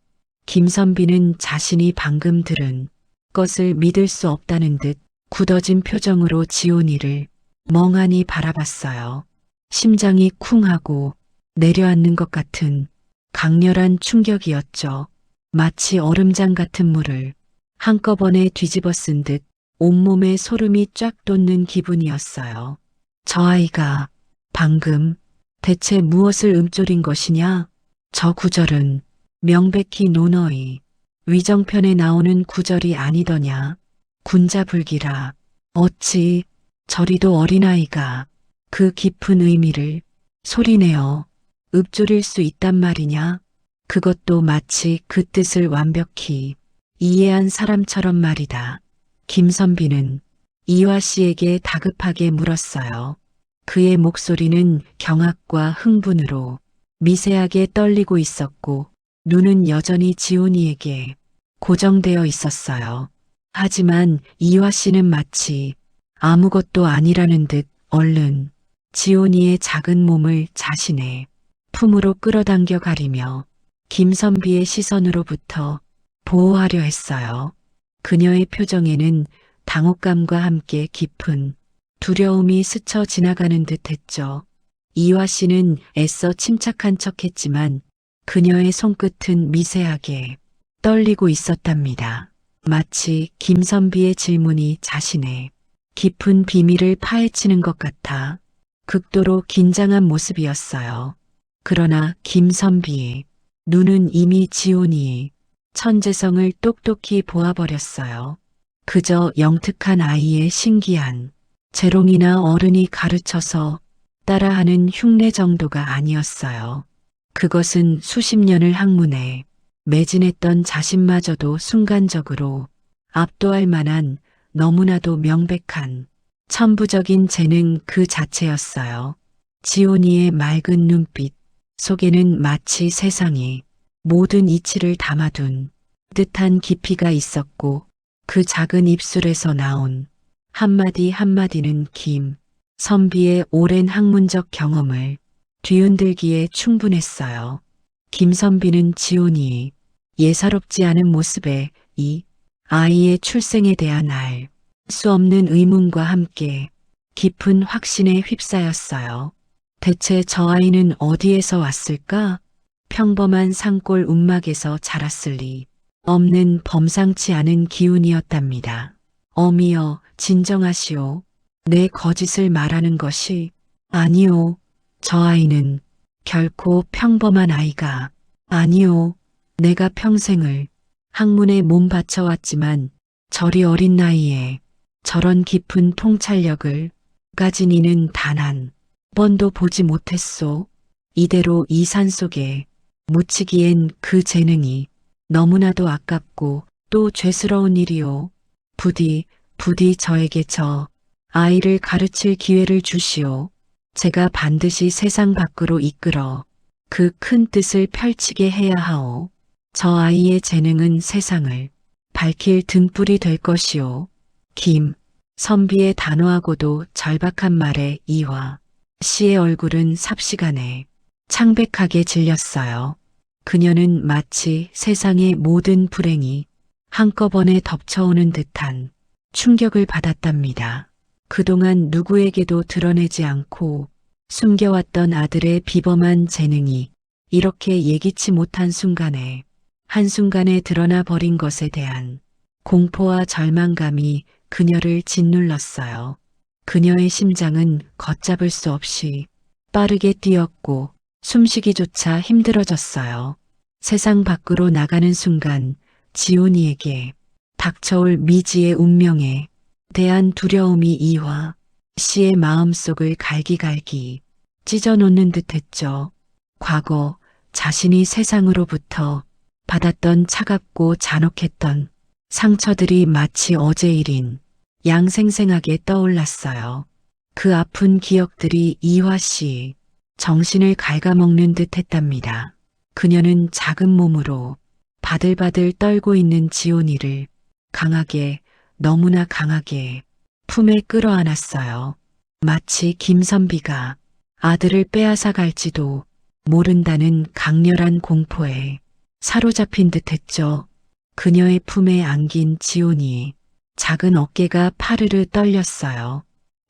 김선비는 자신이 방금 들은 것을 믿을 수 없다는 듯 굳어진 표정으로 지온이를 멍하니 바라봤어요. 심장이 쿵하고 내려앉는 것 같은 강렬한 충격이었죠. 마치 얼음장 같은 물을 한꺼번에 뒤집어 쓴 듯 온몸에 소름이 쫙 돋는 기분이었어요. 저 아이가 방금 대체 무엇을 음조린 것이냐? 저 구절은 명백히 논어의 위정편에 나오는 구절이 아니더냐. 군자불기라. 어찌 저리도 어린아이가 그 깊은 의미를 소리내어 읊조릴 수 있단 말이냐. 그것도 마치 그 뜻을 완벽히 이해한 사람처럼 말이다. 김선비는 이화 씨에게 다급하게 물었어요. 그의 목소리는 경악과 흥분으로 미세하게 떨리고 있었고 눈은 여전히 지온이에게 고정되어 있었어요. 하지만 이화 씨는 마치 아무것도 아니라는 듯 얼른 지온이의 작은 몸을 자신의 품으로 끌어당겨 가리며 김선비의 시선으로부터 보호하려 했어요. 그녀의 표정에는 당혹감과 함께 깊은 두려움이 스쳐 지나가는 듯 했죠. 이화 씨는 애써 침착한 척했지만 그녀의 손끝은 미세하게 떨리고 있었답니다. 마치 김선비의 질문이 자신의 깊은 비밀을 파헤치는 것 같아 극도로 긴장한 모습이었어요. 그러나 김선비 눈은 이미 지온이 천재성을 똑똑히 보아버렸어요. 그저 영특한 아이의 신기한 재롱이나 어른이 가르쳐서 따라하는 흉내 정도가 아니었어요. 그것은 수십 년을 학문에 매진했던 자신마저도 순간적으로 압도할 만한 너무나도 명백한 천부적인 재능 그 자체였어요. 지온이의 맑은 눈빛 속에는 마치 세상이 모든 이치를 담아둔 듯한 깊이가 있었고 그 작은 입술에서 나온 한마디 한마디는 김 선비의 오랜 학문적 경험을 뒤흔들기에 충분했어요. 김선비는 지온이 예사롭지 않은 모습에 이 아이의 출생에 대한 알 수 없는 의문과 함께 깊은 확신에 휩싸였어요. 대체 저 아이는 어디에서 왔을까? 평범한 산골 움막에서 자랐을 리 없는 범상치 않은 기운이었답니다. 어미여, 진정하시오. 내 거짓을 말하는 것이 아니오. 저 아이는 결코 평범한 아이가 아니오. 내가 평생을 학문에 몸 바쳐왔지만 저리 어린 나이에 저런 깊은 통찰력을 가진 이는 단 한 번도 보지 못했소. 이대로 이 산속에 묻히기엔 그 재능이 너무나도 아깝고 또 죄스러운 일이오. 부디 저에게 저 아이를 가르칠 기회를 주시오. 제가 반드시 세상 밖으로 이끌어 그 큰 뜻을 펼치게 해야 하오. 저 아이의 재능은 세상을 밝힐 등불이 될 것이오. 김 선비의 단호하고도 절박한 말에 이화 씨의 얼굴은 삽시간에 창백하게 질렸어요. 그녀는 마치 세상의 모든 불행이 한꺼번에 덮쳐오는 듯한 충격을 받았답니다. 그동안 누구에게도 드러내지 않고 숨겨왔던 아들의 비범한 재능이 이렇게 예기치 못한 순간에 한순간에 드러나 버린 것에 대한 공포와 절망감이 그녀를 짓눌렀어요. 그녀의 심장은 걷잡을 수 없이 빠르게 뛰었고 숨쉬기조차 힘들어졌어요. 세상 밖으로 나가는 순간 지온이에게 닥쳐올 미지의 운명에 대한 두려움이 이화 씨의 마음속을 갈기갈기 찢어놓는 듯했죠. 과거 자신이 세상으로부터 받았던 차갑고 잔혹했던 상처들이 마치 어제 일인 양 생생하게 떠올랐어요. 그 아픈 기억들이 이화 씨 정신을 갉아먹는 듯 했답니다. 그녀는 작은 몸으로 바들바들 떨고 있는 지온이를 강하게, 너무나 강하게 품에 끌어안았어요. 마치 김선비가 아들을 빼앗아 갈지도 모른다는 강렬한 공포에 사로잡힌 듯 했죠. 그녀의 품에 안긴 지온이의 작은 어깨가 파르르 떨렸어요.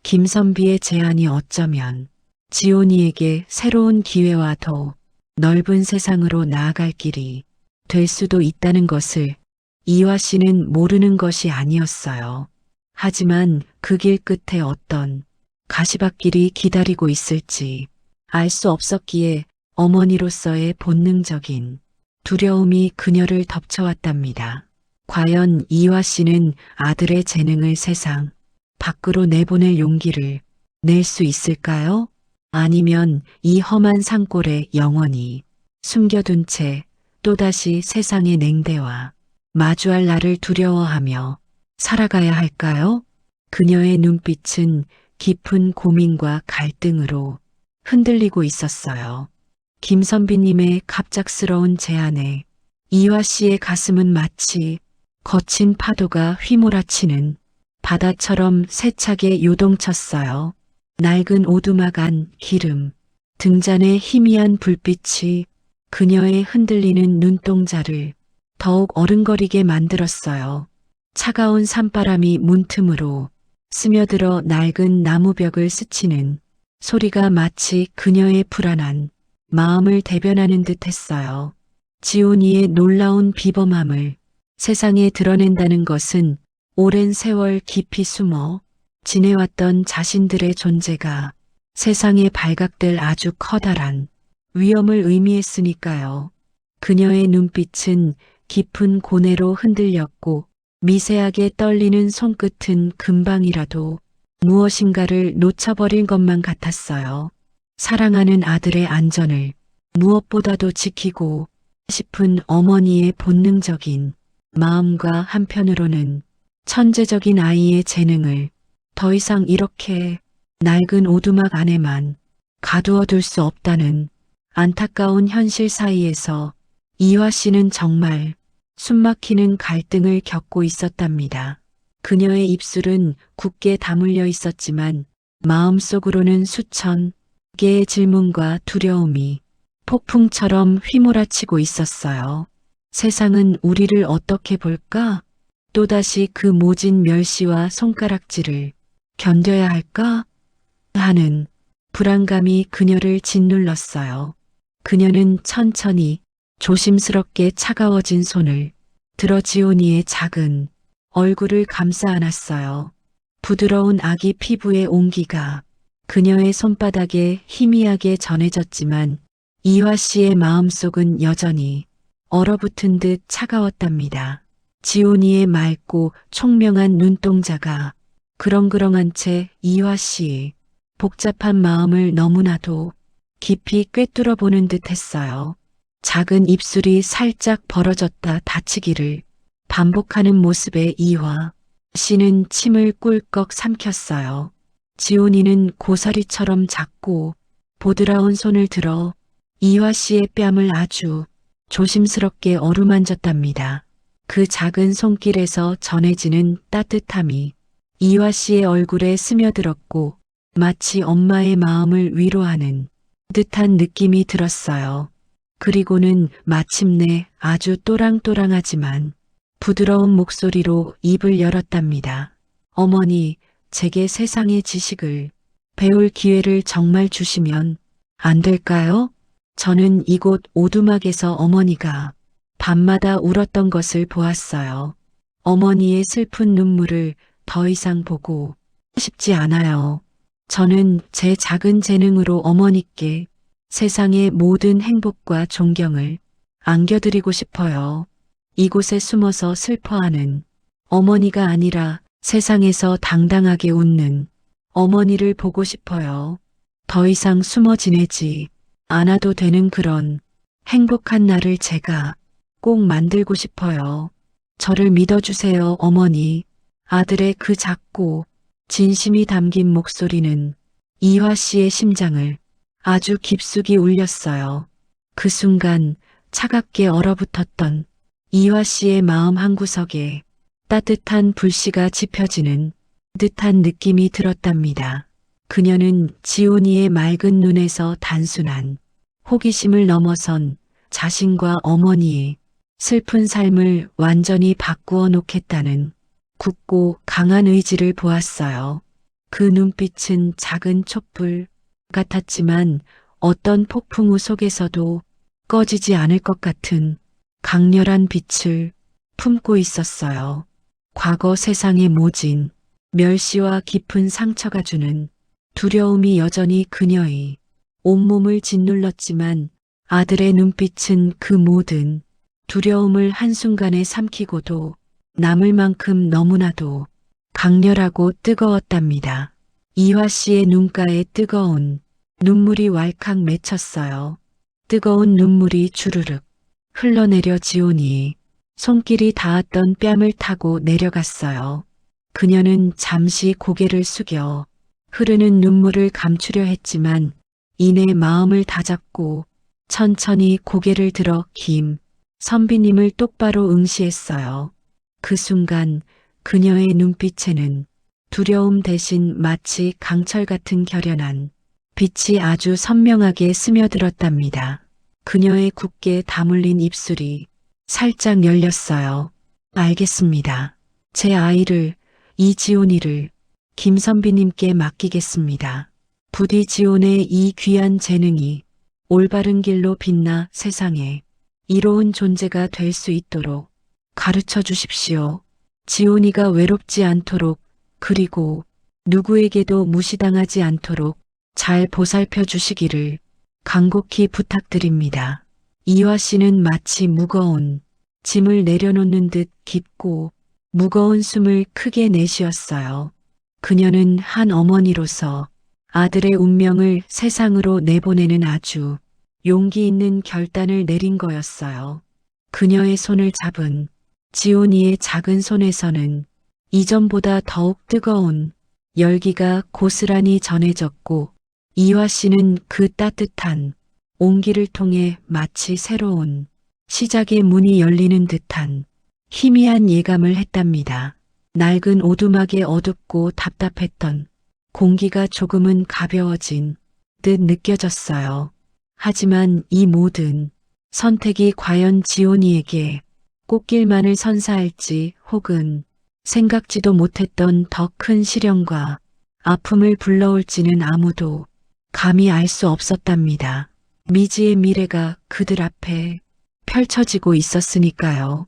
김선비의 제안이 어쩌면 지온이에게 새로운 기회와 더 넓은 세상으로 나아갈 길이 될 수도 있다는 것을 이화 씨는 모르는 것이 아니었어요. 하지만 그 길 끝에 어떤 가시밭길이 기다리고 있을지 알 수 없었기에 어머니로서의 본능적인 두려움이 그녀를 덮쳐왔답니다. 과연 이화 씨는 아들의 재능을 세상 밖으로 내보낼 용기를 낼 수 있을까요? 아니면 이 험한 산골에 영원히 숨겨둔 채 또다시 세상의 냉대와 마주할 날을 두려워하며 살아가야 할까요? 그녀의 눈빛은 깊은 고민과 갈등으로 흔들리고 있었어요. 김선비님의 갑작스러운 제안에 이화 씨의 가슴은 마치 거친 파도가 휘몰아치는 바다처럼 세차게 요동쳤어요. 낡은 오두막 안 기름, 등잔의 희미한 불빛이 그녀의 흔들리는 눈동자를 더욱 어른거리게 만들었어요. 차가운 산바람이 문틈으로 스며들어 낡은 나무벽을 스치는 소리가 마치 그녀의 불안한 마음을 대변하는 듯 했어요. 지온이의 놀라운 비범함을 세상에 드러낸다는 것은 오랜 세월 깊이 숨어 지내왔던 자신들의 존재가 세상에 발각될 아주 커다란 위험을 의미했으니까요. 그녀의 눈빛은 깊은 고뇌로 흔들렸고 미세하게 떨리는 손끝은 금방이라도 무엇인가를 놓쳐버린 것만 같았어요. 사랑하는 아들의 안전을 무엇보다도 지키고 싶은 어머니의 본능적인 마음과 한편으로는 천재적인 아이의 재능을 더 이상 이렇게 낡은 오두막 안에만 가두어둘 수 없다는 안타까운 현실 사이에서 이화 씨는 정말 숨막히는 갈등을 겪고 있었답니다. 그녀의 입술은 굳게 다물려 있었지만 마음속으로는 수천 개의 질문과 두려움이 폭풍처럼 휘몰아치고 있었어요. 세상은 우리를 어떻게 볼까? 또다시 그 모진 멸시와 손가락질을 견뎌야 할까? 하는 불안감이 그녀를 짓눌렀어요. 그녀는 천천히 조심스럽게 차가워진 손을 들어 지온이의 작은 얼굴을 감싸 안았어요. 부드러운 아기 피부의 온기가 그녀의 손바닥에 희미하게 전해졌지만 이화 씨의 마음속은 여전히 얼어붙은 듯 차가웠답니다. 지온이의 맑고 총명한 눈동자가 그렁그렁한 채 이화 씨의 복잡한 마음을 너무나도 깊이 꿰뚫어 보는 듯 했어요. 작은 입술이 살짝 벌어졌다 닫히기를 반복하는 모습에 이화 씨는 침을 꿀꺽 삼켰어요. 지온이는 고사리처럼 작고 보드라운 손을 들어 이화 씨의 뺨을 아주 조심스럽게 어루만졌답니다. 그 작은 손길에서 전해지는 따뜻함이 이화 씨의 얼굴에 스며들었고 마치 엄마의 마음을 위로하는 듯한 느낌이 들었어요. 그리고는 마침내 아주 또랑또랑하지만 부드러운 목소리로 입을 열었답니다. 어머니, 제게 세상의 지식을 배울 기회를 정말 주시면 안 될까요? 저는 이곳 오두막에서 어머니가 밤마다 울었던 것을 보았어요. 어머니의 슬픈 눈물을 더 이상 보고 싶지 않아요. 저는 제 작은 재능으로 어머니께 세상의 모든 행복과 존경을 안겨드리고 싶어요. 이곳에 숨어서 슬퍼하는 어머니가 아니라 세상에서 당당하게 웃는 어머니를 보고 싶어요. 더 이상 숨어 지내지 않아도 되는 그런 행복한 날을 제가 꼭 만들고 싶어요. 저를 믿어주세요, 어머니. 아들의 그 작고 진심이 담긴 목소리는 이화 씨의 심장을 아주 깊숙이 울렸어요. 그 순간 차갑게 얼어붙었던 이화 씨의 마음 한구석에 따뜻한 불씨가 지펴지는 듯한 느낌이 들었답니다. 그녀는 지온이의 맑은 눈에서 단순한 호기심을 넘어선 자신과 어머니의 슬픈 삶을 완전히 바꾸어 놓겠다는 굳고 강한 의지를 보았어요. 그 눈빛은 작은 촛불 같았지만 어떤 폭풍우 속에서도 꺼지지 않을 것 같은 강렬한 빛을 품고 있었어요. 과거 세상의 모진 멸시와 깊은 상처가 주는 두려움이 여전히 그녀의 온몸을 짓눌렀지만 아들의 눈빛은 그 모든 두려움을 한순간에 삼키고도 남을 만큼 너무나도 강렬하고 뜨거웠답니다. 이화 씨의 눈가에 뜨거운 눈물이 왈칵 맺혔어요. 뜨거운 눈물이 주르륵 흘러내려 지온이의 손길이 닿았던 뺨을 타고 내려갔어요. 그녀는 잠시 고개를 숙여 흐르는 눈물을 감추려 했지만 이내 마음을 다잡고 천천히 고개를 들어 김 선비님을 똑바로 응시했어요. 그 순간 그녀의 눈빛에는 두려움 대신 마치 강철 같은 결연한 빛이 아주 선명하게 스며들었답니다. 그녀의 굳게 다물린 입술이 살짝 열렸어요. 알겠습니다. 제 아이를, 이지온이를 김선비님께 맡기겠습니다. 부디 지온의 이 귀한 재능이 올바른 길로 빛나 세상에 이로운 존재가 될 수 있도록 가르쳐 주십시오. 지온이가 외롭지 않도록 그리고 누구에게도 무시당하지 않도록 잘 보살펴 주시기를 간곡히 부탁드립니다. 이화 씨는 마치 무거운 짐을 내려놓는 듯 깊고 무거운 숨을 크게 내쉬었어요. 그녀는 한 어머니로서 아들의 운명을 세상으로 내보내는 아주 용기 있는 결단을 내린 거였어요. 그녀의 손을 잡은 지온이의 작은 손에서는 이전보다 더욱 뜨거운 열기가 고스란히 전해졌고 이화 씨는 그 따뜻한 온기를 통해 마치 새로운 시작의 문이 열리는 듯한 희미한 예감을 했답니다. 낡은 오두막에 어둡고 답답했던 공기가 조금은 가벼워진 듯 느껴졌어요. 하지만 이 모든 선택이 과연 지온이에게 꽃길만을 선사할지 혹은 생각지도 못했던 더 큰 시련과 아픔을 불러올지는 아무도 감히 알 수 없었답니다. 미지의 미래가 그들 앞에 펼쳐지고 있었으니까요.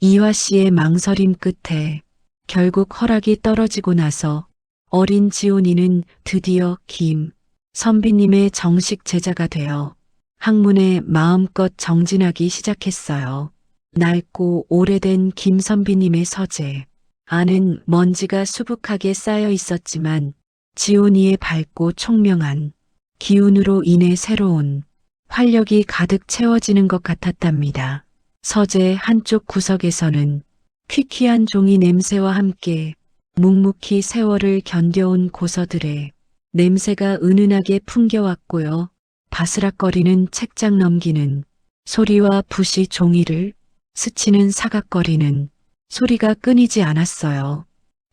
이화 씨의 망설임 끝에 결국 허락이 떨어지고 나서 어린 지온이는 드디어 김 선비님의 정식 제자가 되어 학문에 마음껏 정진하기 시작했어요. 낡고 오래된 김 선비님의 서재 안은 먼지가 수북하게 쌓여 있었지만 지온이의 밝고 총명한 기운으로 인해 새로운 활력이 가득 채워지는 것 같았답니다. 서재 한쪽 구석에서는 퀴퀴한 종이 냄새와 함께 묵묵히 세월을 견뎌온 고서들의 냄새가 은은하게 풍겨왔고요. 바스락거리는 책장 넘기는 소리와 붓이 종이를 스치는 사각거리는 소리가 끊이지 않았어요.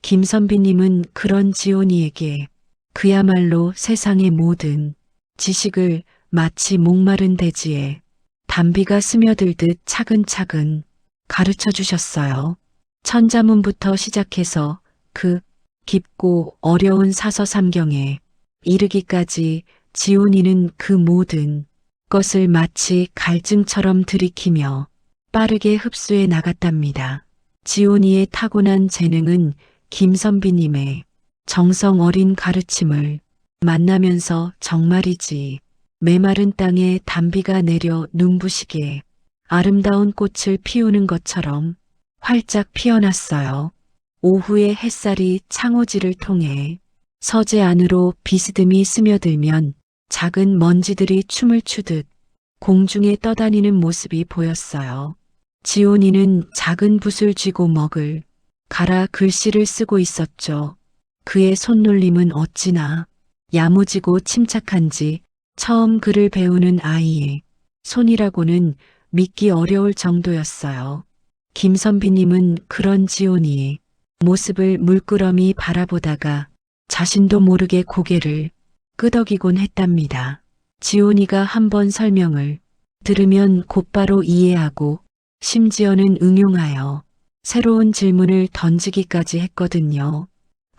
김선비님은 그런 지온이에게 그야말로 세상의 모든 지식을 마치 목마른 대지에 담비가 스며들듯 차근차근 가르쳐 주셨어요. 천자문부터 시작해서 그 깊고 어려운 사서삼경에 이르기까지 지온이는 그 모든 것을 마치 갈증처럼 들이키며 빠르게 흡수해 나갔답니다. 지온이의 타고난 재능은 김선비님의 정성 어린 가르침을 만나면서 정말이지 메마른 땅에 담비가 내려 눈부시게 아름다운 꽃을 피우는 것처럼 활짝 피어났어요. 오후의 햇살이 창호지를 통해 서재 안으로 비스듬히 스며들면 작은 먼지들이 춤을 추듯 공중에 떠다니는 모습이 보였어요. 지온이는 작은 붓을 쥐고 먹을 가라 글씨를 쓰고 있었죠. 그의 손놀림은 어찌나 야무지고 침착한지 처음 글을 배우는 아이의 손이라고는 믿기 어려울 정도였어요. 김선비님은 그런 지온이의 모습을 물끄러미 바라보다가 자신도 모르게 고개를 끄덕이곤 했답니다. 지온이가 한번 설명을 들으면 곧바로 이해하고 심지어는 응용하여 새로운 질문을 던지기까지 했거든요.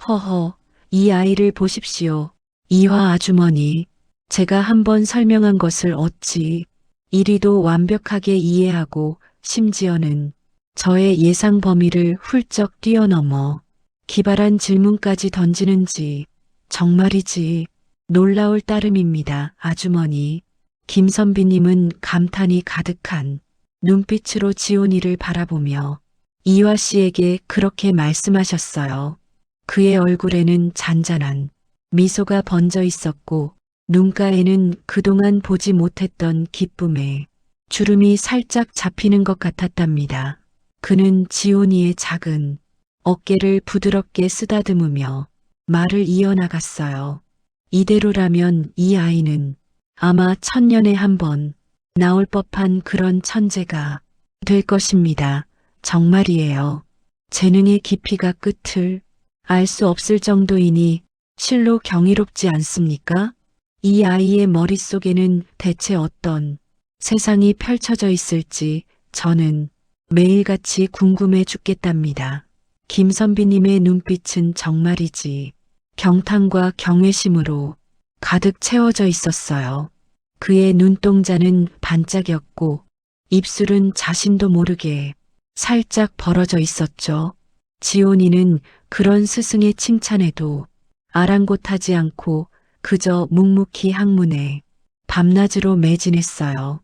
허허, 이 아이를 보십시오. 이화 아주머니, 제가 한번 설명한 것을 어찌 이리도 완벽하게 이해하고 심지어는 저의 예상 범위를 훌쩍 뛰어넘어 기발한 질문까지 던지는지 정말이지 놀라울 따름입니다, 아주머니. 김선비님은 감탄이 가득한 눈빛으로 지온이를 바라보며 이화 씨에게 그렇게 말씀하셨어요. 그의 얼굴에는 잔잔한 미소가 번져 있었고 눈가에는 그동안 보지 못했던 기쁨에 주름이 살짝 잡히는 것 같았답니다. 그는 지온이의 작은 어깨를 부드럽게 쓰다듬으며 말을 이어나갔어요. 이대로라면 이 아이는 아마 천년에 한 번 나올 법한 그런 천재가 될 것입니다. 정말이에요. 재능의 깊이가 끝을 알 수 없을 정도이니 실로 경이롭지 않습니까? 이 아이의 머릿속에는 대체 어떤 세상이 펼쳐져 있을지 저는 매일같이 궁금해 죽겠답니다. 김선비님의 눈빛은 정말이지 경탄과 경외심으로 가득 채워져 있었어요. 그의 눈동자는 반짝였고 입술은 자신도 모르게 살짝 벌어져 있었죠. 지온이는 그런 스승의 칭찬에도 아랑곳하지 않고 그저 묵묵히 학문에 밤낮으로 매진했어요.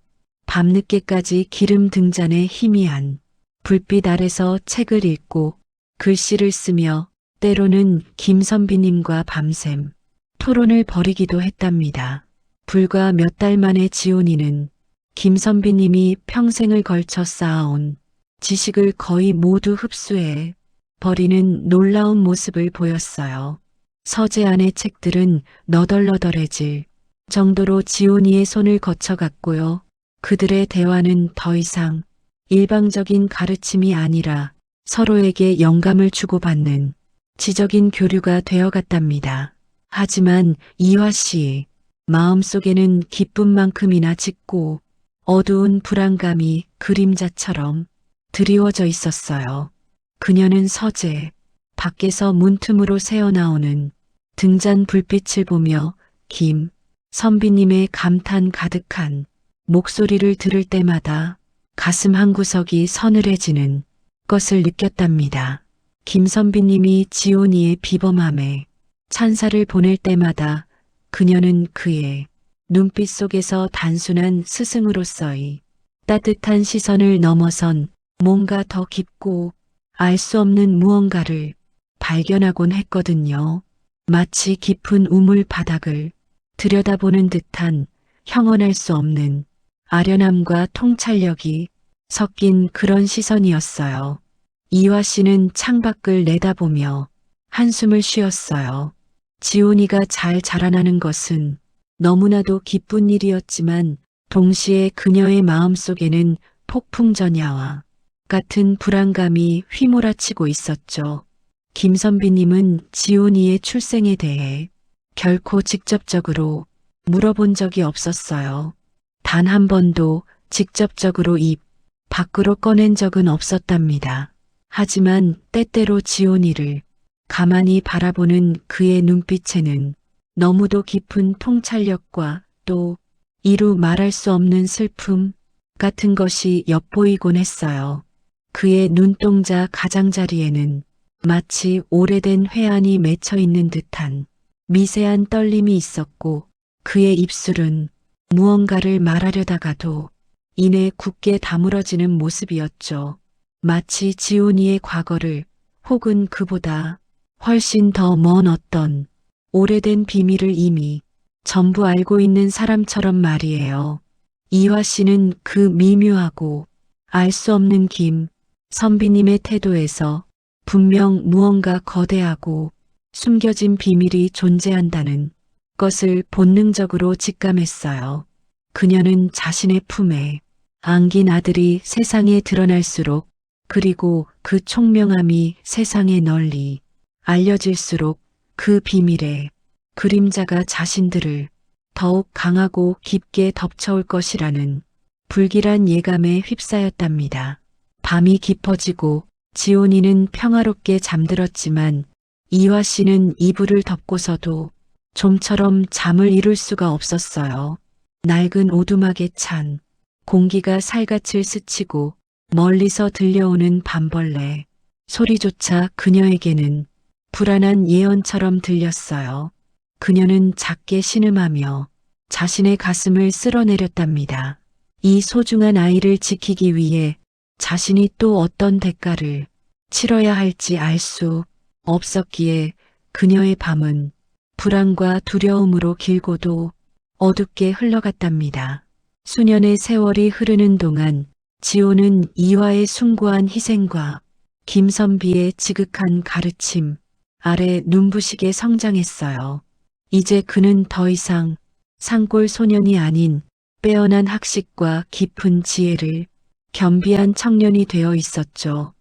밤늦게까지 기름 등잔에 희미한 불빛 아래서 책을 읽고 글씨를 쓰며 때로는 김선비님과 밤샘 토론을 벌이기도 했답니다. 불과 몇 달 만에 지온이는 김선비님이 평생을 걸쳐 쌓아온 지식을 거의 모두 흡수해 버리는 놀라운 모습을 보였어요. 서재 안의 책들은 너덜너덜해질 정도로 지온이의 손을 거쳐갔고요. 그들의 대화는 더 이상 일방적인 가르침이 아니라 서로에게 영감을 주고받는 지적인 교류가 되어갔답니다. 하지만 이화 씨 마음속에는 기쁨만큼이나 짙고 어두운 불안감이 그림자처럼 드리워져 있었어요. 그녀는 서재 밖에서 문틈으로 새어나오는 등잔 불빛을 보며 김 선비님의 감탄 가득한 목소리를 들을 때마다 가슴 한구석이 서늘해지는 것을 느꼈답니다. 김 선비님이 지온이의 비범함에 찬사를 보낼 때마다 그녀는 그의 눈빛 속에서 단순한 스승으로서의 따뜻한 시선을 넘어선 뭔가 더 깊고 알 수 없는 무언가를 발견하곤 했거든요. 마치 깊은 우물 바닥을 들여다보는 듯한 형언할 수 없는 아련함과 통찰력이 섞인 그런 시선이었어요. 이화 씨는 창밖을 내다보며 한숨을 쉬었어요. 지온이가 잘 자라나는 것은 너무나도 기쁜 일이었지만 동시에 그녀의 마음속에는 폭풍전야와 같은 불안감이 휘몰아치고 있었죠. 김선비님은 지온이의 출생에 대해 결코 직접적으로 물어본 적이 없었어요. 단 한 번도 직접적으로 입 밖으로 꺼낸 적은 없었답니다. 하지만 때때로 지온이를 가만히 바라보는 그의 눈빛에는 너무도 깊은 통찰력과 또 이루 말할 수 없는 슬픔 같은 것이 엿보이곤 했어요. 그의 눈동자 가장자리에는 마치 오래된 회한이 맺혀 있는 듯한 미세한 떨림이 있었고 그의 입술은 무언가를 말하려다가도 이내 굳게 다물어지는 모습이었죠. 마치 지온이의 과거를 혹은 그보다 훨씬 더 먼 어떤 오래된 비밀을 이미 전부 알고 있는 사람처럼 말이에요. 이화 씨는 그 미묘하고 알 수 없는 김 선비님의 태도에서 분명 무언가 거대하고 숨겨진 비밀이 존재한다는 것을 본능적으로 직감했어요. 그녀는 자신의 품에 안긴 아들이 세상에 드러날수록 그리고 그 총명함이 세상에 널리 알려질수록 그 비밀의 그림자가 자신들을 더욱 강하고 깊게 덮쳐올 것이라는 불길한 예감에 휩싸였답니다. 밤이 깊어지고 지온이는 평화롭게 잠들었지만 이화 씨는 이불을 덮고서도 좀처럼 잠을 이룰 수가 없었어요. 낡은 오두막에 찬 공기가 살갗을 스치고 멀리서 들려오는 밤벌레 소리조차 그녀에게는 불안한 예언처럼 들렸어요. 그녀는 작게 신음하며 자신의 가슴을 쓸어내렸답니다. 이 소중한 아이를 지키기 위해 자신이 또 어떤 대가를 치러야 할지 알 수 없었기에 그녀의 밤은 불안과 두려움으로 길고도 어둡게 흘러갔답니다. 수년의 세월이 흐르는 동안 지호는 이화의 숭고한 희생과 김선비의 지극한 가르침 아래 눈부시게 성장했어요. 이제 그는 더 이상 산골 소년이 아닌 빼어난 학식과 깊은 지혜를 겸비한 청년이 되어 있었죠.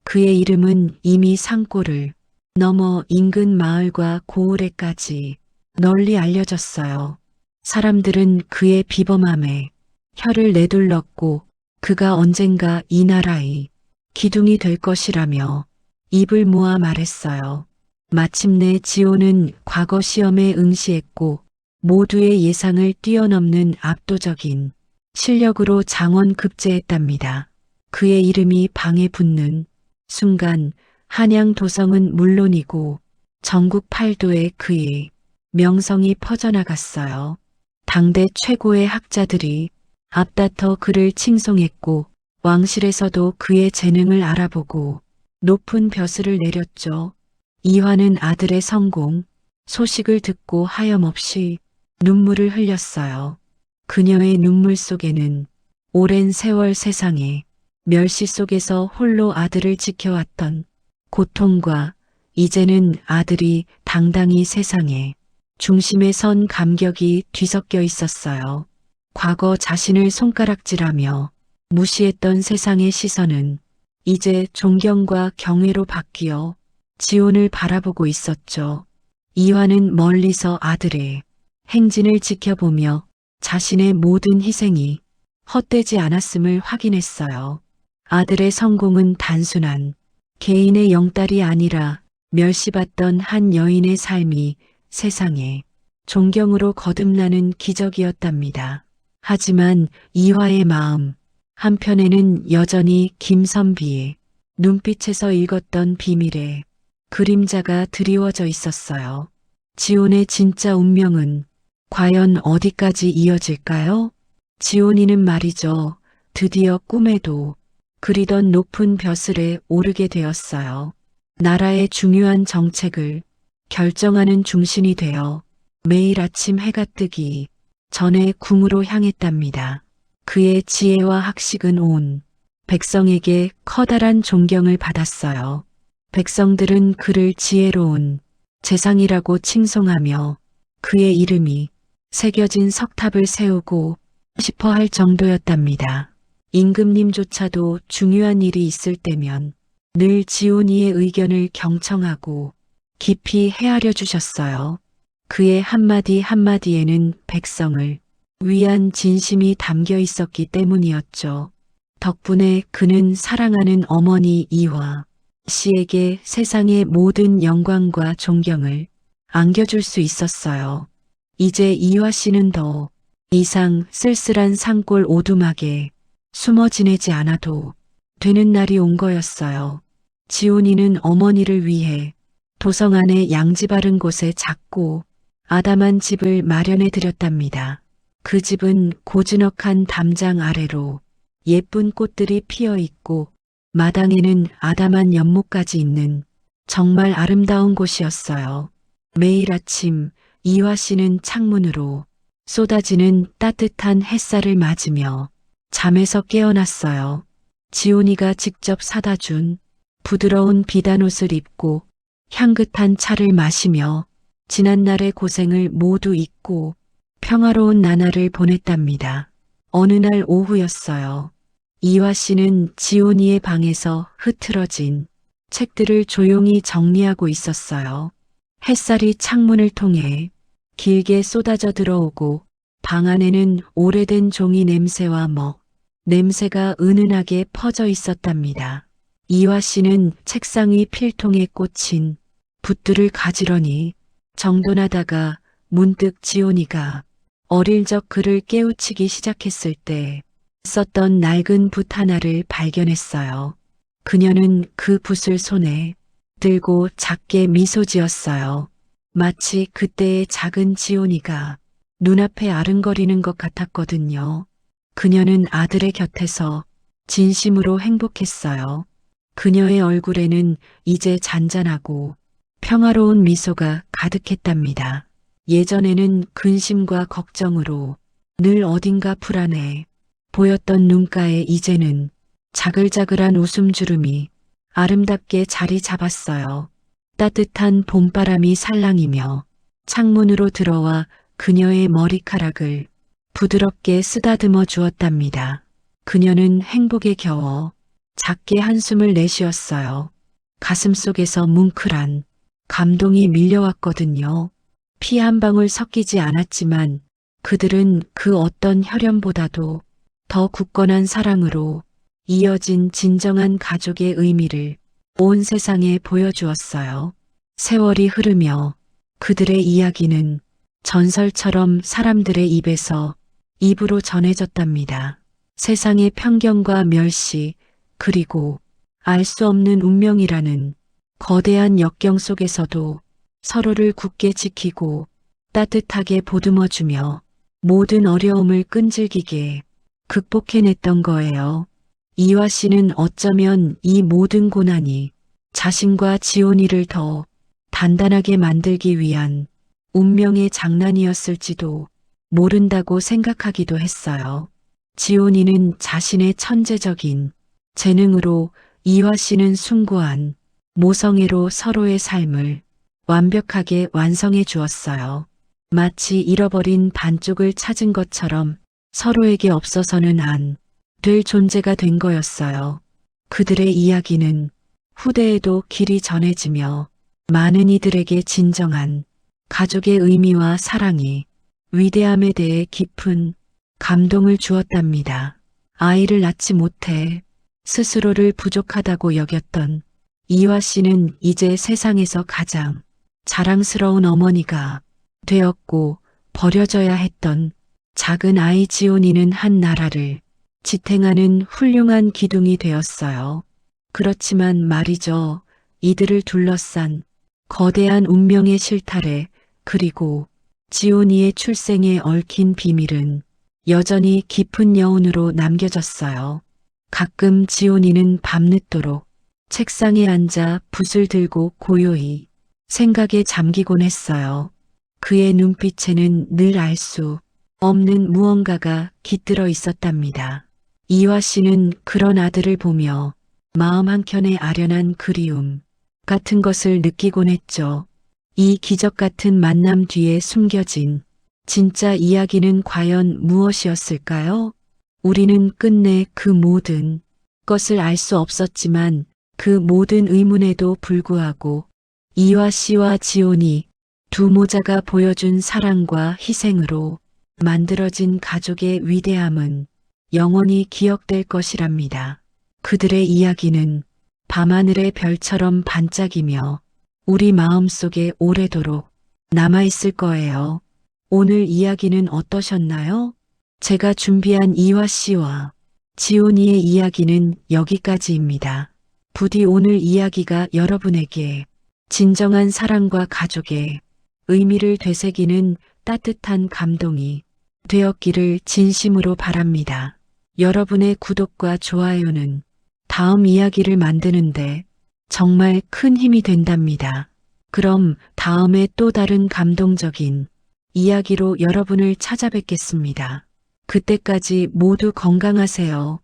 그의 이름은 이미 산골을 넘어 인근 마을과 고을에까지 널리 알려졌어요. 사람들은 그의 비범함에 혀를 내둘렀고 그가 언젠가 이 나라의 기둥이 될 것이라며 입을 모아 말했어요. 마침내 지호는 과거 시험에 응시했고 모두의 예상을 뛰어넘는 압도적인 실력으로 장원급제했답니다. 그의 이름이 방에 붙는 순간 한양 도성은 물론이고 전국 팔도에 그의 명성이 퍼져나갔어요. 당대 최고의 학자들이 앞다퉈 그를 칭송했고 왕실에서도 그의 재능을 알아보고 높은 벼슬을 내렸죠. 이화는 아들의 성공, 소식을 듣고 하염없이 눈물을 흘렸어요. 그녀의 눈물 속에는 오랜 세월 세상에 멸시 속에서 홀로 아들을 지켜왔던 고통과 이제는 아들이 당당히 세상에 중심에 선 감격이 뒤섞여 있었어요. 과거 자신을 손가락질하며 무시했던 세상의 시선은 이제 존경과 경외로 바뀌어 지온을 바라보고 있었죠. 이화는 멀리서 아들의 행진을 지켜보며 자신의 모든 희생이 헛되지 않았음을 확인했어요. 아들의 성공은 단순한 개인의 영달이 아니라 멸시받던 한 여인의 삶이 세상에 존경으로 거듭나는 기적이었답니다. 하지만 이화의 마음 한편에는 여전히 김선비의 눈빛에서 읽었던 비밀의 그림자가 드리워져 있었어요. 지온의 진짜 운명은 과연 어디까지 이어질까요? 지온이는 말이죠. 드디어 꿈에도 그리던 높은 벼슬에 오르게 되었어요. 나라의 중요한 정책을 결정하는 중심이 되어 매일 아침 해가 뜨기 전에 궁으로 향했답니다. 그의 지혜와 학식은 온 백성에게 커다란 존경을 받았어요. 백성들은 그를 지혜로운 재상이라고 칭송하며 그의 이름이 새겨진 석탑을 세우고 싶어 할 정도였답니다. 임금님조차도 중요한 일이 있을 때면 늘 지온이의 의견을 경청하고 깊이 헤아려 주셨어요. 그의 한마디 한마디에는 백성을 위한 진심이 담겨 있었기 때문이었죠. 덕분에 그는 사랑하는 어머니 이화 씨에게 세상의 모든 영광과 존경을 안겨줄 수 있었어요. 이제 이화 씨는 더 이상 쓸쓸한 산골 오두막에 숨어 지내지 않아도 되는 날이 온 거였어요. 지온이는 어머니를 위해 도성 안의 양지 바른 곳에 작고 아담한 집을 마련해 드렸답니다. 그 집은 고즈넉한 담장 아래로 예쁜 꽃들이 피어 있고 마당에는 아담한 연못까지 있는 정말 아름다운 곳이었어요. 매일 아침 이화 씨는 창문으로 쏟아지는 따뜻한 햇살을 맞으며 잠에서 깨어났어요. 지온이가 직접 사다 준 부드러운 비단옷을 입고 향긋한 차를 마시며 지난날의 고생을 모두 잊고 평화로운 나날을 보냈답니다. 어느 날 오후였어요. 이화 씨는 지온이의 방에서 흐트러진 책들을 조용히 정리하고 있었어요. 햇살이 창문을 통해 길게 쏟아져 들어오고 방 안에는 오래된 종이 냄새와 먹 냄새가 은은하게 퍼져 있었답니다. 이화 씨는 책상 위 필통에 꽂힌 붓들을 가지런히 정돈하다가 문득 지온이가 어릴 적 그를 깨우치기 시작했을 때 썼던 낡은 붓 하나를 발견했어요. 그녀는 그 붓을 손에 들고 작게 미소 지었어요. 마치 그때의 작은 지온이가 눈앞에 아른거리는 것 같았거든요. 그녀는 아들의 곁에서 진심으로 행복했어요. 그녀의 얼굴에는 이제 잔잔하고 평화로운 미소가 가득했답니다. 예전에는 근심과 걱정으로 늘 어딘가 불안해 보였던 눈가에 이제는 자글자글한 웃음주름이 아름답게 자리 잡았어요. 따뜻한 봄바람이 살랑이며 창문으로 들어와 그녀의 머리카락을 부드럽게 쓰다듬어 주었답니다. 그녀는 행복에 겨워 작게 한숨을 내쉬었어요. 가슴속에서 뭉클한 감동이 밀려왔거든요. 피 한 방울 섞이지 않았지만 그들은 그 어떤 혈연보다도 더 굳건한 사랑으로 이어진 진정한 가족의 의미를 온 세상에 보여주었어요. 세월이 흐르며 그들의 이야기는 전설처럼 사람들의 입에서 입으로 전해졌답니다. 세상의 편견과 멸시, 그리고 알 수 없는 운명이라는 거대한 역경 속에서도 서로를 굳게 지키고 따뜻하게 보듬어주며 모든 어려움을 끈질기게 극복해냈던 거예요. 이화 씨는 어쩌면 이 모든 고난이 자신과 지온이를 더 단단하게 만들기 위한 운명의 장난이었을지도 모른다고 생각하기도 했어요. 지온이는 자신의 천재적인 재능으로, 이화 씨는 숭고한 모성애로 서로의 삶을 완벽하게 완성해 주었어요. 마치 잃어버린 반쪽을 찾은 것처럼 서로에게 없어서는 안 될 존재가 된 거였어요. 그들의 이야기는 후대에도 길이 전해지며 많은 이들에게 진정한 가족의 의미와 사랑이 위대함에 대해 깊은 감동을 주었답니다. 아이를 낳지 못해 스스로를 부족하다고 여겼던 이화 씨는 이제 세상에서 가장 자랑스러운 어머니가 되었고, 버려져야 했던 작은 아이 지온이는 한 나라를 지탱하는 훌륭한 기둥이 되었어요. 그렇지만 말이죠. 이들을 둘러싼 거대한 운명의 실타래, 그리고 지온이의 출생에 얽힌 비밀은 여전히 깊은 여운으로 남겨졌어요. 가끔 지온이는 밤늦도록 책상에 앉아 붓을 들고 고요히 생각에 잠기곤 했어요. 그의 눈빛에는 늘 알 수 없는 무언가가 깃들어 있었답니다. 이화 씨는 그런 아들을 보며 마음 한켠에 아련한 그리움 같은 것을 느끼곤 했죠. 이 기적 같은 만남 뒤에 숨겨진 진짜 이야기는 과연 무엇이었을까요? 우리는 끝내 그 모든 것을 알 수 없었지만, 그 모든 의문에도 불구하고 이화 씨와 지온이 두 모자가 보여준 사랑과 희생으로 만들어진 가족의 위대함은 영원히 기억될 것이랍니다. 그들의 이야기는 밤하늘의 별처럼 반짝이며 우리 마음속에 오래도록 남아있을 거예요. 오늘 이야기는 어떠셨나요? 제가 준비한 이화 씨와 지온이의 이야기는 여기까지입니다. 부디 오늘 이야기가 여러분에게 진정한 사랑과 가족의 의미를 되새기는 따뜻한 감동이 되었기를 진심으로 바랍니다. 여러분의 구독과 좋아요는 다음 이야기를 만드는데 정말 큰 힘이 된답니다. 그럼 다음에 또 다른 감동적인 이야기로 여러분을 찾아뵙겠습니다. 그때까지 모두 건강하세요.